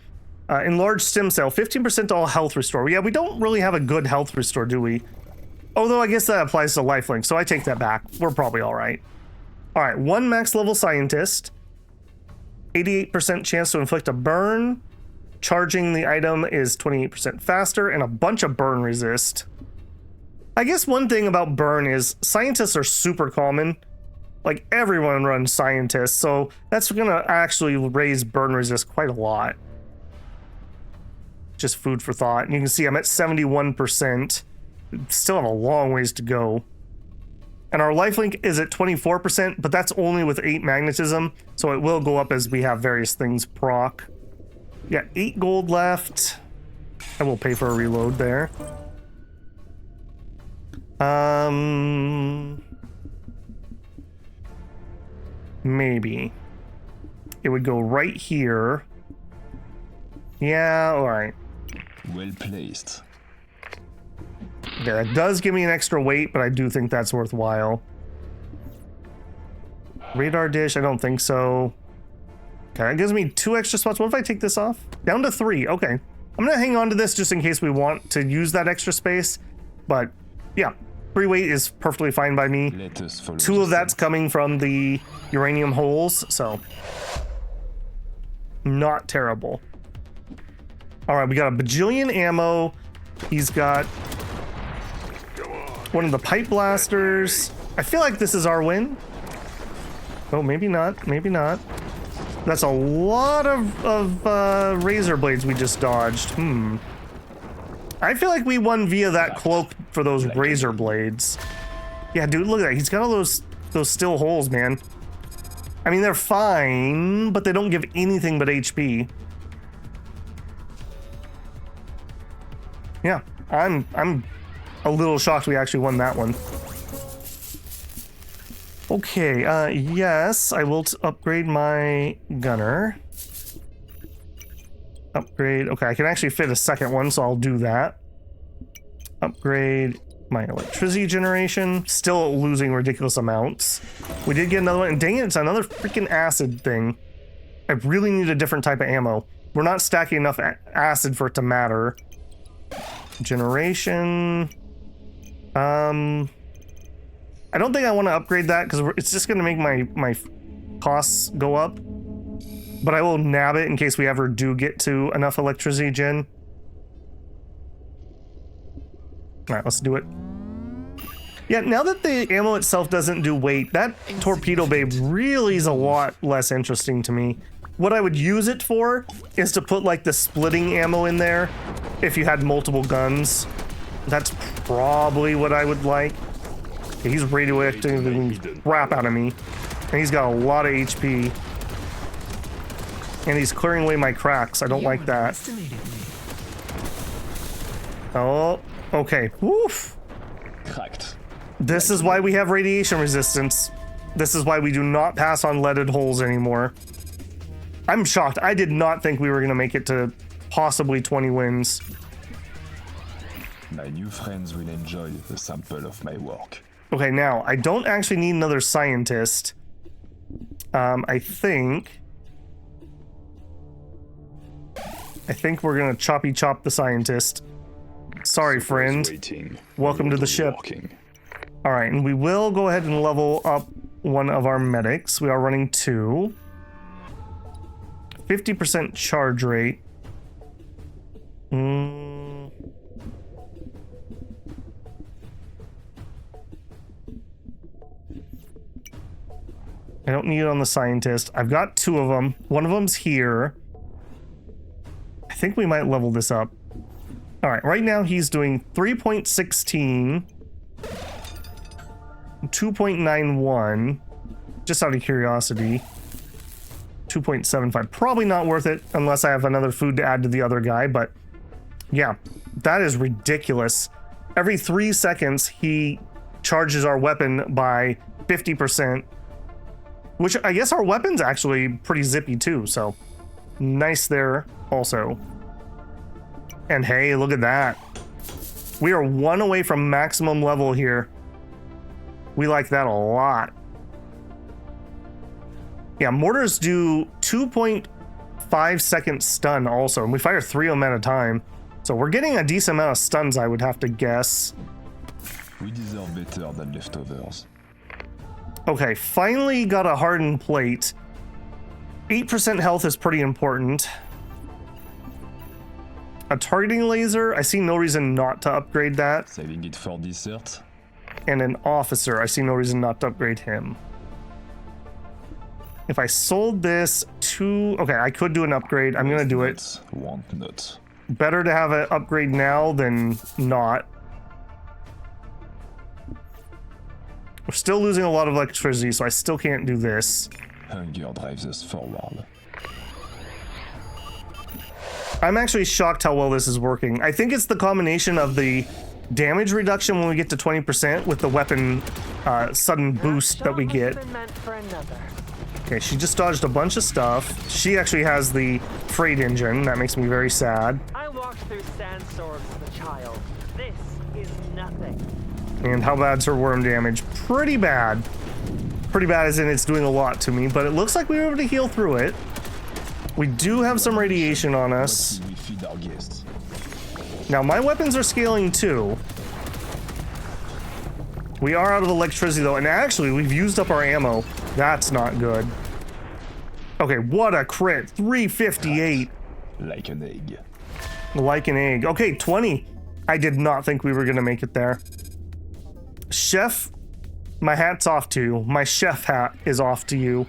Enlarged stem cell, 15% to all health restore. Yeah, we don't really have a good health restore, do we? Although I guess that applies to lifelink, so I take that back. We're probably all right. All right, 1 max level scientist. 88% chance to inflict a burn. Charging the item is 28% faster, and a bunch of burn resist. I guess one thing about burn is scientists are super common. Like, everyone runs scientists, so that's gonna actually raise burn resist quite a lot. Just food for thought. And you can see I'm at 71%. Still have a long ways to go. And our lifelink is at 24%, but that's only with 8 magnetism, so it will go up as we have various things proc. Yeah, 8 gold left. I will pay for a reload there. Maybe. It would go right here. Yeah, alright. Well placed. Yeah, it does give me an extra weight, but I do think that's worthwhile. Radar dish, I don't think so. Okay, that gives me 2 extra spots. What if I take this off? Down to 3, okay. I'm gonna hang on to this just in case we want to use that extra space. But yeah, 3 weight is perfectly fine by me. 2 of that's coming from the uranium holes, so not terrible. All right, we got a bajillion ammo. He's got one of the pipe blasters. I feel like this is our win. Oh, maybe not. Maybe not. That's a lot of razor blades we just dodged. I feel like we won via that cloak for those razor blades. Yeah, dude, look at that. He's got all those still holes, man. I mean, they're fine, but they don't give anything but HP. Yeah, I'm a little shocked we actually won that one. Okay, yes, I will upgrade my gunner. Upgrade, okay, I can actually fit a second one, so I'll do that. Upgrade my electricity generation. Still losing ridiculous amounts. We did get another one, and dang it, it's another freaking acid thing. I really need a different type of ammo. We're not stacking enough acid for it to matter. Generation. I don't think I want to upgrade that because it's just going to make my costs go up. But I will nab it in case we ever do get to enough electricity gen. All right, let's do it. Yeah, now that the ammo itself doesn't do weight, that torpedo babe really is a lot less interesting to me. What I would use it for is to put like the splitting ammo in there if you had multiple guns. That's probably what I would like. Okay, he's radioactive the crap out of me. And he's got a lot of HP. And he's clearing away my cracks. I don't like that. Oh, okay. Woof. Cracked. This is why we have radiation resistance. This is why we do not pass on leaded holes anymore. I'm shocked. I did not think we were going to make it to possibly 20 wins. My new friends will enjoy the sample of my work. Okay, now, I don't actually need another scientist. I think we're going to choppy chop the scientist. Sorry, friend. Welcome to the ship. All right, and we will go ahead and level up one of our medics. We are running 2. 50% charge rate. I don't need it on the scientist. I've got 2 of them. One of them's here. I think we might level this up. All right, right now he's doing 3.16, 2.91, just out of curiosity. 2.75, probably not worth it unless I have another food to add to the other guy, but yeah, that is ridiculous. Every 3 seconds he charges our weapon by 50%, which I guess our weapon's actually pretty zippy too, so nice there also. And hey, look at that. We are 1 away from maximum level here. We like that a lot. Yeah, mortars do 2.5 second stun also, and we fire 3 of them at a time. So we're getting a decent amount of stuns, I would have to guess. We deserve better than leftovers. Okay, finally got a hardened plate. 8% health is pretty important. A targeting laser, I see no reason not to upgrade that. Saving it for dessert? And an officer, I see no reason not to upgrade him. If I sold this to... Okay, I could do an upgrade. I'm gonna do it. Nuts, want nuts. Better to have an upgrade now than not. We're still losing a lot of electricity, so I still can't do this. Hunger drives us forward. I'm actually shocked how well this is working. I think it's the combination of the damage reduction when we get to 20% with the weapon sudden boost that we get. Okay, she just dodged a bunch of stuff. She actually has the freight engine. That makes me very sad. I walked through sandstorms as a child. This is nothing. And how bad's her worm damage? Pretty bad. Pretty bad as in it's doing a lot to me, but it looks like we were able to heal through it. We do have some radiation on us. We feed our guests. Now my weapons are scaling too. We are out of electricity though, and actually we've used up our ammo. That's not good. Okay, what a crit. 358. Like an egg. Like an egg. Okay, 20. I did not think we were gonna make it there. Chef, my hat's off to you. My chef hat is off to you.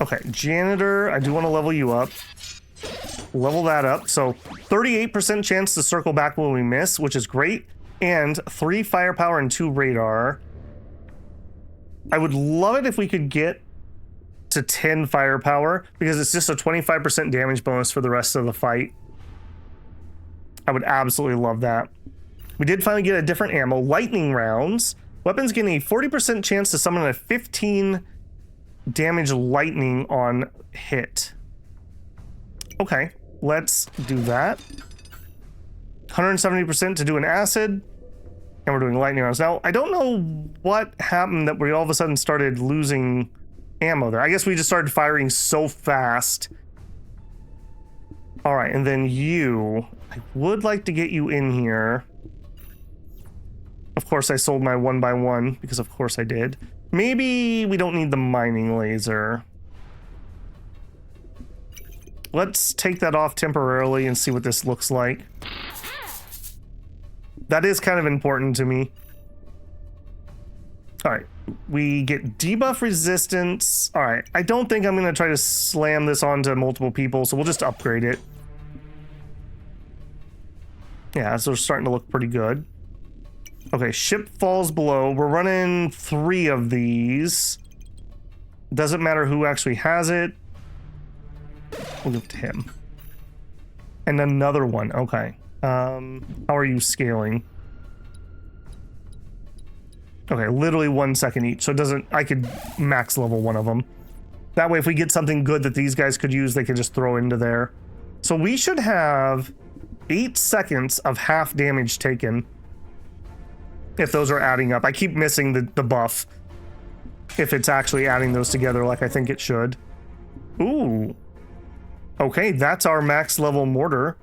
Okay, janitor, I do want to level you up. Level that up. So 38% chance to circle back when we miss, which is great. And 3 firepower and 2 radar. I would love it if we could get to 10 firepower, because it's just a 25% damage bonus for the rest of the fight. I would absolutely love that. We did finally get a different ammo. Lightning rounds. Weapons gain a 40% chance to summon a 15 damage lightning on hit. Okay, let's do that. 170% to do an acid. And we're doing lightning rounds. Now, I don't know what happened that we all of a sudden started losing ammo there. I guess we just started firing so fast. All right, and then you. I would like to get you in here. Of course, I sold my 1x1 because of course I did. Maybe we don't need the mining laser. Let's take that off temporarily and see what this looks like. That is kind of important to me. All right, we get debuff resistance. All right, I don't think I'm gonna try to slam this onto multiple people, so we'll just upgrade it. Yeah, so we're starting to look pretty good. Okay, ship falls below. We're running 3 of these. Doesn't matter who actually has it. We'll give it to him. And another one, okay. How are you scaling? Okay, literally 1 second each, so it doesn't... I could max level one of them. That way, if we get something good that these guys could use, they could just throw into there. So we should have 8 seconds of half damage taken. If those are adding up. I keep missing the buff. If it's actually adding those together like I think it should. Ooh. Okay, that's our max level mortar.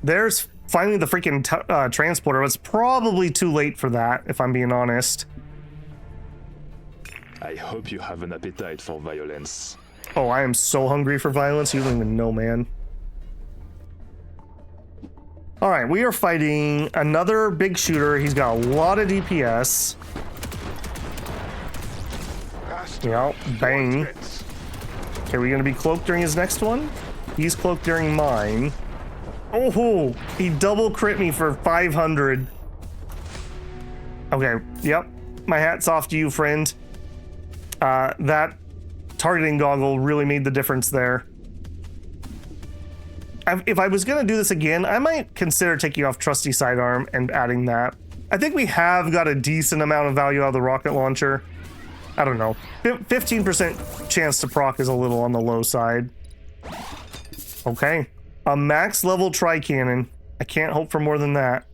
There's finally the freaking transporter. It's probably too late for that, if I'm being honest. I hope you have an appetite for violence. Oh, I am so hungry for violence. You don't even know, man. All right, we are fighting another big shooter. He's got a lot of DPS. Yeah, bang. Okay, we gonna be cloaked during his next one? He's cloaked during mine. Oh, he double crit me for 500. Okay, yep. My hat's off to you, friend. That targeting goggle really made the difference there. If I was gonna do this again, I might consider taking off Trusty Sidearm and adding that. I think we have got a decent amount of value out of the rocket launcher. I don't know. 15% chance to proc is a little on the low side. Okay. A max level tri-cannon. I can't hope for more than that.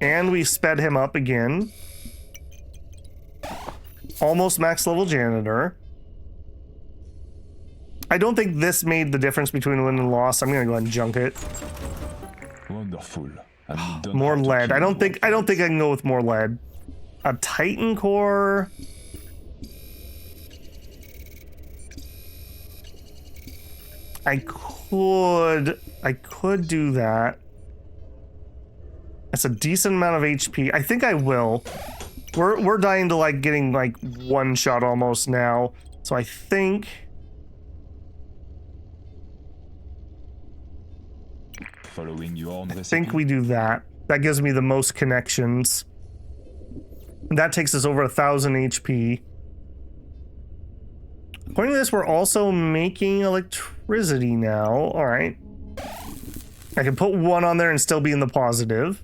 And we sped him up again. Almost max level janitor. I don't think this made the difference between win and loss. I'm gonna go ahead and junk it. Wonderful. And we don't More have to lead. kill I don't think I can go with more lead. A Titan core. I could do that. That's a decent amount of HP. I think I will. We're dying to like getting like one shot almost now. So I think Following your own recipe. I think we do that. That gives me the most connections. That takes us over 1,000 HP. According to this, we're also making electricity now. All right. I can put one on there and still be in the positive.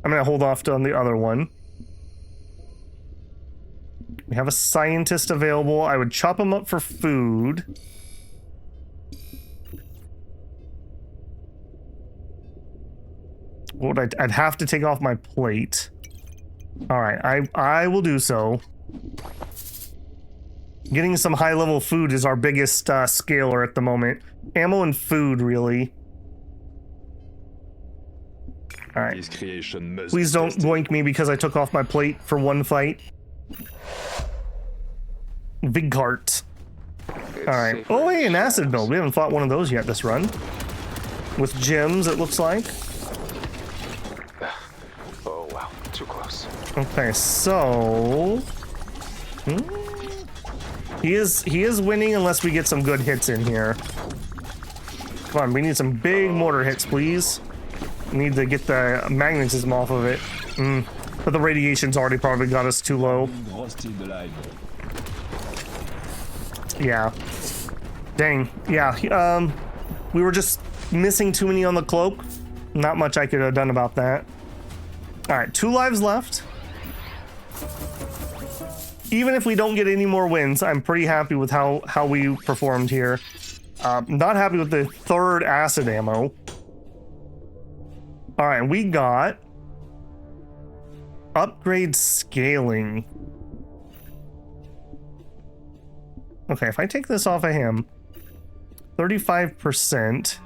I'm gonna hold off on the other one. We have a scientist available. I would chop him up for food. What would I'd have to take off my plate. All right, I will do so. Getting some high-level food is our biggest scaler at the moment. Ammo and food, really. All right. This creation must Please be don't tested. boink me because I took off my plate for one fight. Big cart. All right. Oh, hey, an acid build. We haven't fought one of those yet this run. With gems, it looks like. Oh wow, too close. Okay, so he is winning unless we get some good hits in here. Come on, we need some big mortar hits, please. Need to get the magnetism off of it. But the radiation's already probably got us too low. Roasted alive. Yeah. Dang. Yeah. We were just missing too many on the cloak. Not much I could have done about that. All right, 2 lives left. Even if we don't get any more wins, I'm pretty happy with how we performed here. Not happy with the 3rd acid ammo. All right, we got upgrade scaling. Okay, if I take this off of him, 35%,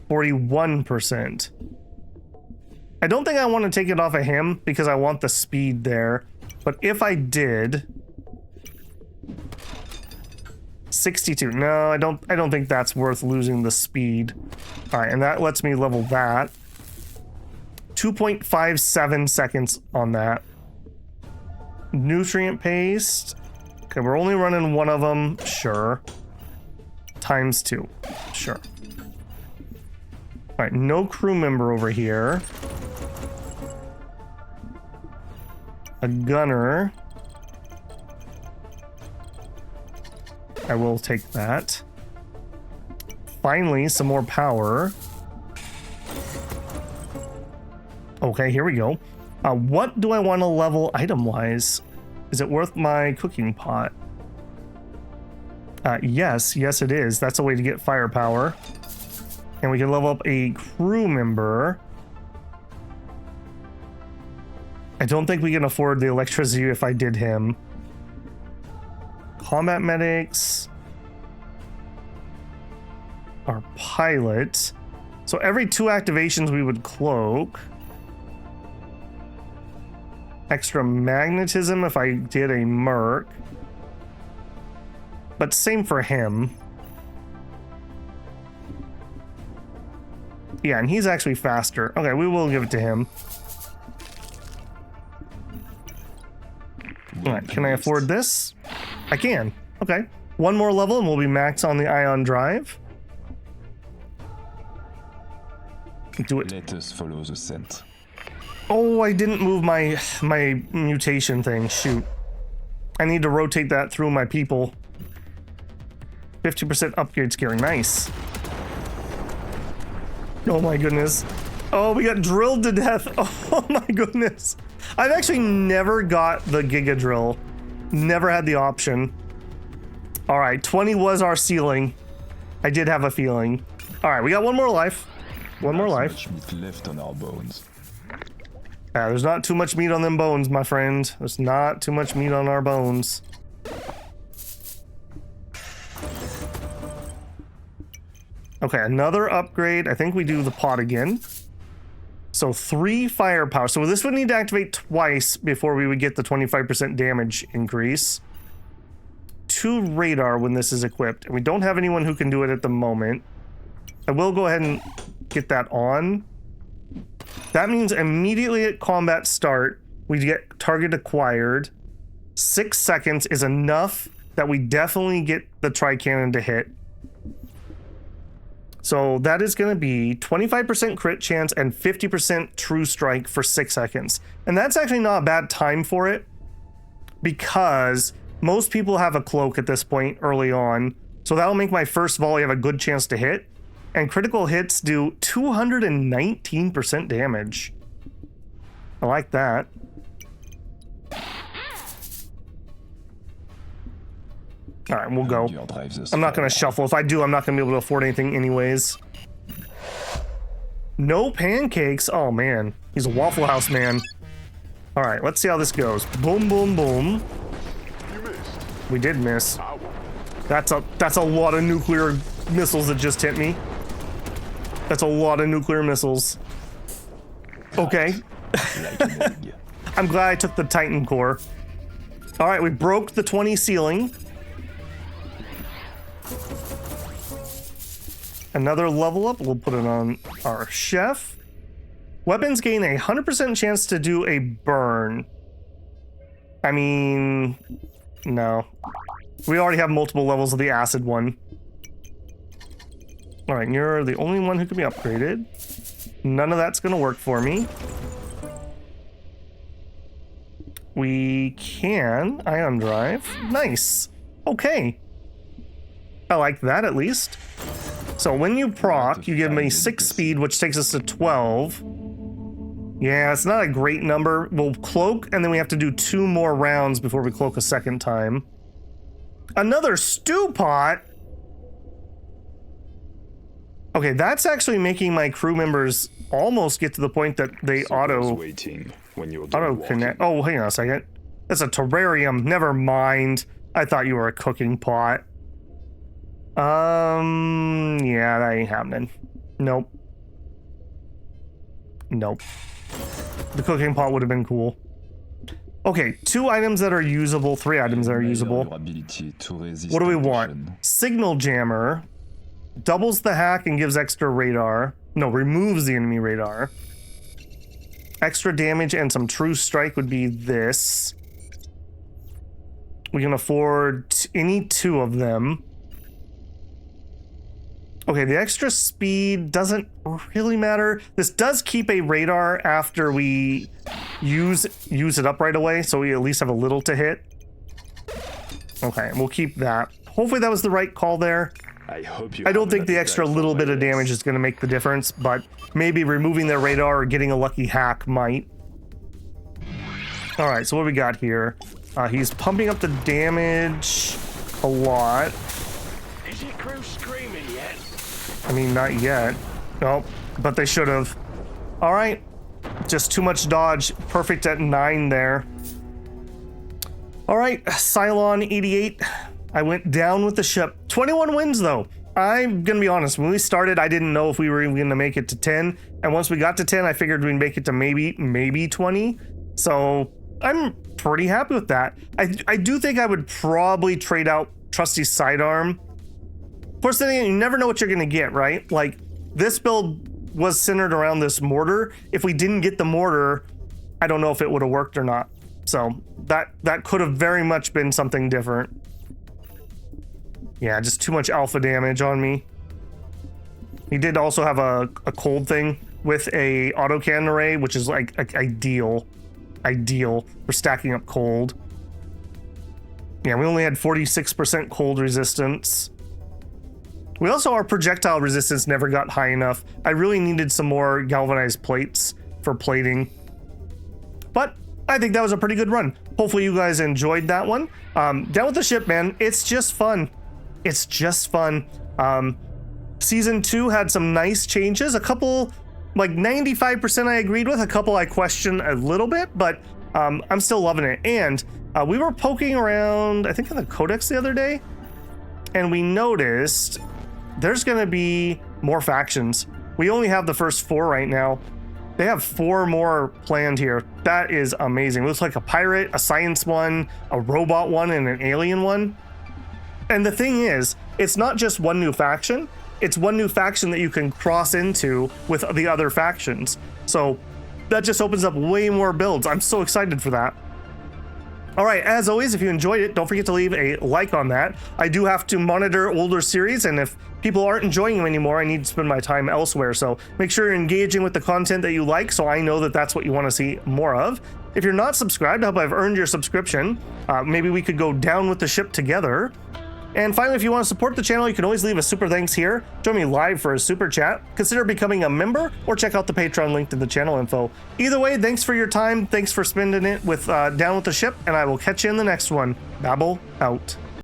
41%. I don't think I want to take it off of him because I want the speed there. But if I did, 62. No, I don't think that's worth losing the speed. All right, and that lets me level that. 2.57 seconds on that. Nutrient paste. Okay, we're only running one of them. Sure. Times 2. Sure. All right, no crew member over here. A gunner. I will take that. Finally, some more power. Okay, here we go. What do I want to level item-wise? Is it worth my cooking pot? Yes, it is. That's a way to get firepower. And we can level up a crew member. I don't think we can afford the electricity if I did him. Combat medics. Our pilot. So every 2 activations we would cloak. Extra magnetism if I did a merc. But same for him. Yeah, and he's actually faster. Okay, we will give it to him. Alright, can I afford this? I can. Okay. 1 more level and we'll be max on the ion drive. Do it. Let us follow the scent. Oh, I didn't move my mutation thing. Shoot. I need to rotate that through my people. 50% upgrade scaling. Nice. Oh my goodness. Oh, we got drilled to death. Oh my goodness. I've actually never got the Giga Drill. Never had the option. All right, 20 was our ceiling. I did have a feeling. All right, we got 1 more life. 1 more life. Much meat left on our bones. There's not too much meat on them bones, my friend. There's not too much meat on our bones. Okay, another upgrade. I think we do the pod again. So 3 firepower. So this would need to activate twice before we would get the 25% damage increase. 2 radar when this is equipped. And we don't have anyone who can do it at the moment. I will go ahead and get that on. That means immediately at combat start, we get target acquired. 6 seconds is enough that we definitely get the tri-cannon to hit. So that is going to be 25% crit chance and 50% true strike for 6 seconds. And that's actually not a bad time for it, because most people have a cloak at this point early on. So that'll make my first volley have a good chance to hit. And critical hits do 219% damage. I like that. All right, we'll go. I'm not going to shuffle. If I do, I'm not going to be able to afford anything anyways. No pancakes? Oh, man. He's a Waffle House man. All right, let's see how this goes. Boom, boom, boom. We did miss. That's a lot of nuclear missiles that just hit me. That's a lot of nuclear missiles. Okay. I'm glad I took the Titan core. All right, we broke the 20 ceiling. Another level up. We'll put it on our chef. Weapons gain a 100% chance to do a burn. I mean, no. We already have multiple levels of the acid one. All right, you're the only one who can be upgraded. None of that's going to work for me. We can ion drive. Nice. Okay. I like that at least. So when you proc, you give me 6 speed, which takes us to 12. Yeah, it's not a great number. We'll cloak, and then we have to do 2 more rounds before we cloak a second time. Another stew pot? Okay, that's actually making my crew members almost get to the point that they Waiting when you're done auto connect. Oh, hang on a second. That's a terrarium. Never mind. I thought you were a cooking pot. Yeah, that ain't happening. Nope. Nope. The cooking pot would have been cool. Okay, 2 items that are usable, 3 items that are usable. What do we want? Signal jammer. Doubles the hack and gives extra radar. No, removes the enemy radar. Extra damage and some true strike would be this. We can afford any 2 of them. Okay, the extra speed doesn't really matter. This does keep a radar after we use it up right away, so we at least have a little to hit. Okay, we'll keep that. Hopefully that was the right call there. I don't think the extra little bit of damage is going to make the difference, but maybe removing their radar or getting a lucky hack might. All right, so what we got here? He's pumping up the damage a lot. Is your crew screaming yet? I mean, not yet. Nope, but they should have. All right, just too much dodge. Perfect at 9 there. All right, Cylon 88. I went down with the ship. 21 wins, though. I'm going to be honest. When we started, I didn't know if we were even going to make it to 10. And once we got to 10, I figured we'd make it to maybe 20. So I'm pretty happy with that. I do think I would probably trade out Trusty Sidearm. Of course, then you never know what you're going to get, right? Like, this build was centered around this mortar. If we didn't get the mortar, I don't know if it would have worked or not. So that could have very much been something different. Yeah, just too much alpha damage on me. He did also have a cold thing with a autocannon array, which is like ideal for stacking up cold. Yeah, we only had 46% cold resistance. We also, our projectile resistance never got high enough. I really needed some more galvanized plates for plating. But I think that was a pretty good run. Hopefully you guys enjoyed that one. Down with the ship, man. It's just fun. It's just fun. Season 2 had some nice changes. A couple like 95% I agreed with. A couple I questioned a little bit, but I'm still loving it. And we were poking around, I think, in the codex the other day, and we noticed there's going to be more factions. We only have the first 4 right now. They have 4 more planned here. That is amazing. It looks like a pirate, a science one, a robot one, and an alien one. And the thing is, it's not just one new faction. It's one new faction that you can cross into with the other factions. So that just opens up way more builds. I'm so excited for that. All right, as always, if you enjoyed it, don't forget to leave a like on that. I do have to monitor older series, and if people aren't enjoying them anymore, I need to spend my time elsewhere. So make sure you're engaging with the content that you like, so I know that that's what you want to see more of. If you're not subscribed, I hope I've earned your subscription. Maybe we could go down with the ship together. And finally, if you want to support the channel, you can always leave a super thanks here. Join me live for a super chat. Consider becoming a member or check out the Patreon link in the channel info. Either way, thanks for your time. Thanks for spending it with Down with the Ship, and I will catch you in the next one. Babel out.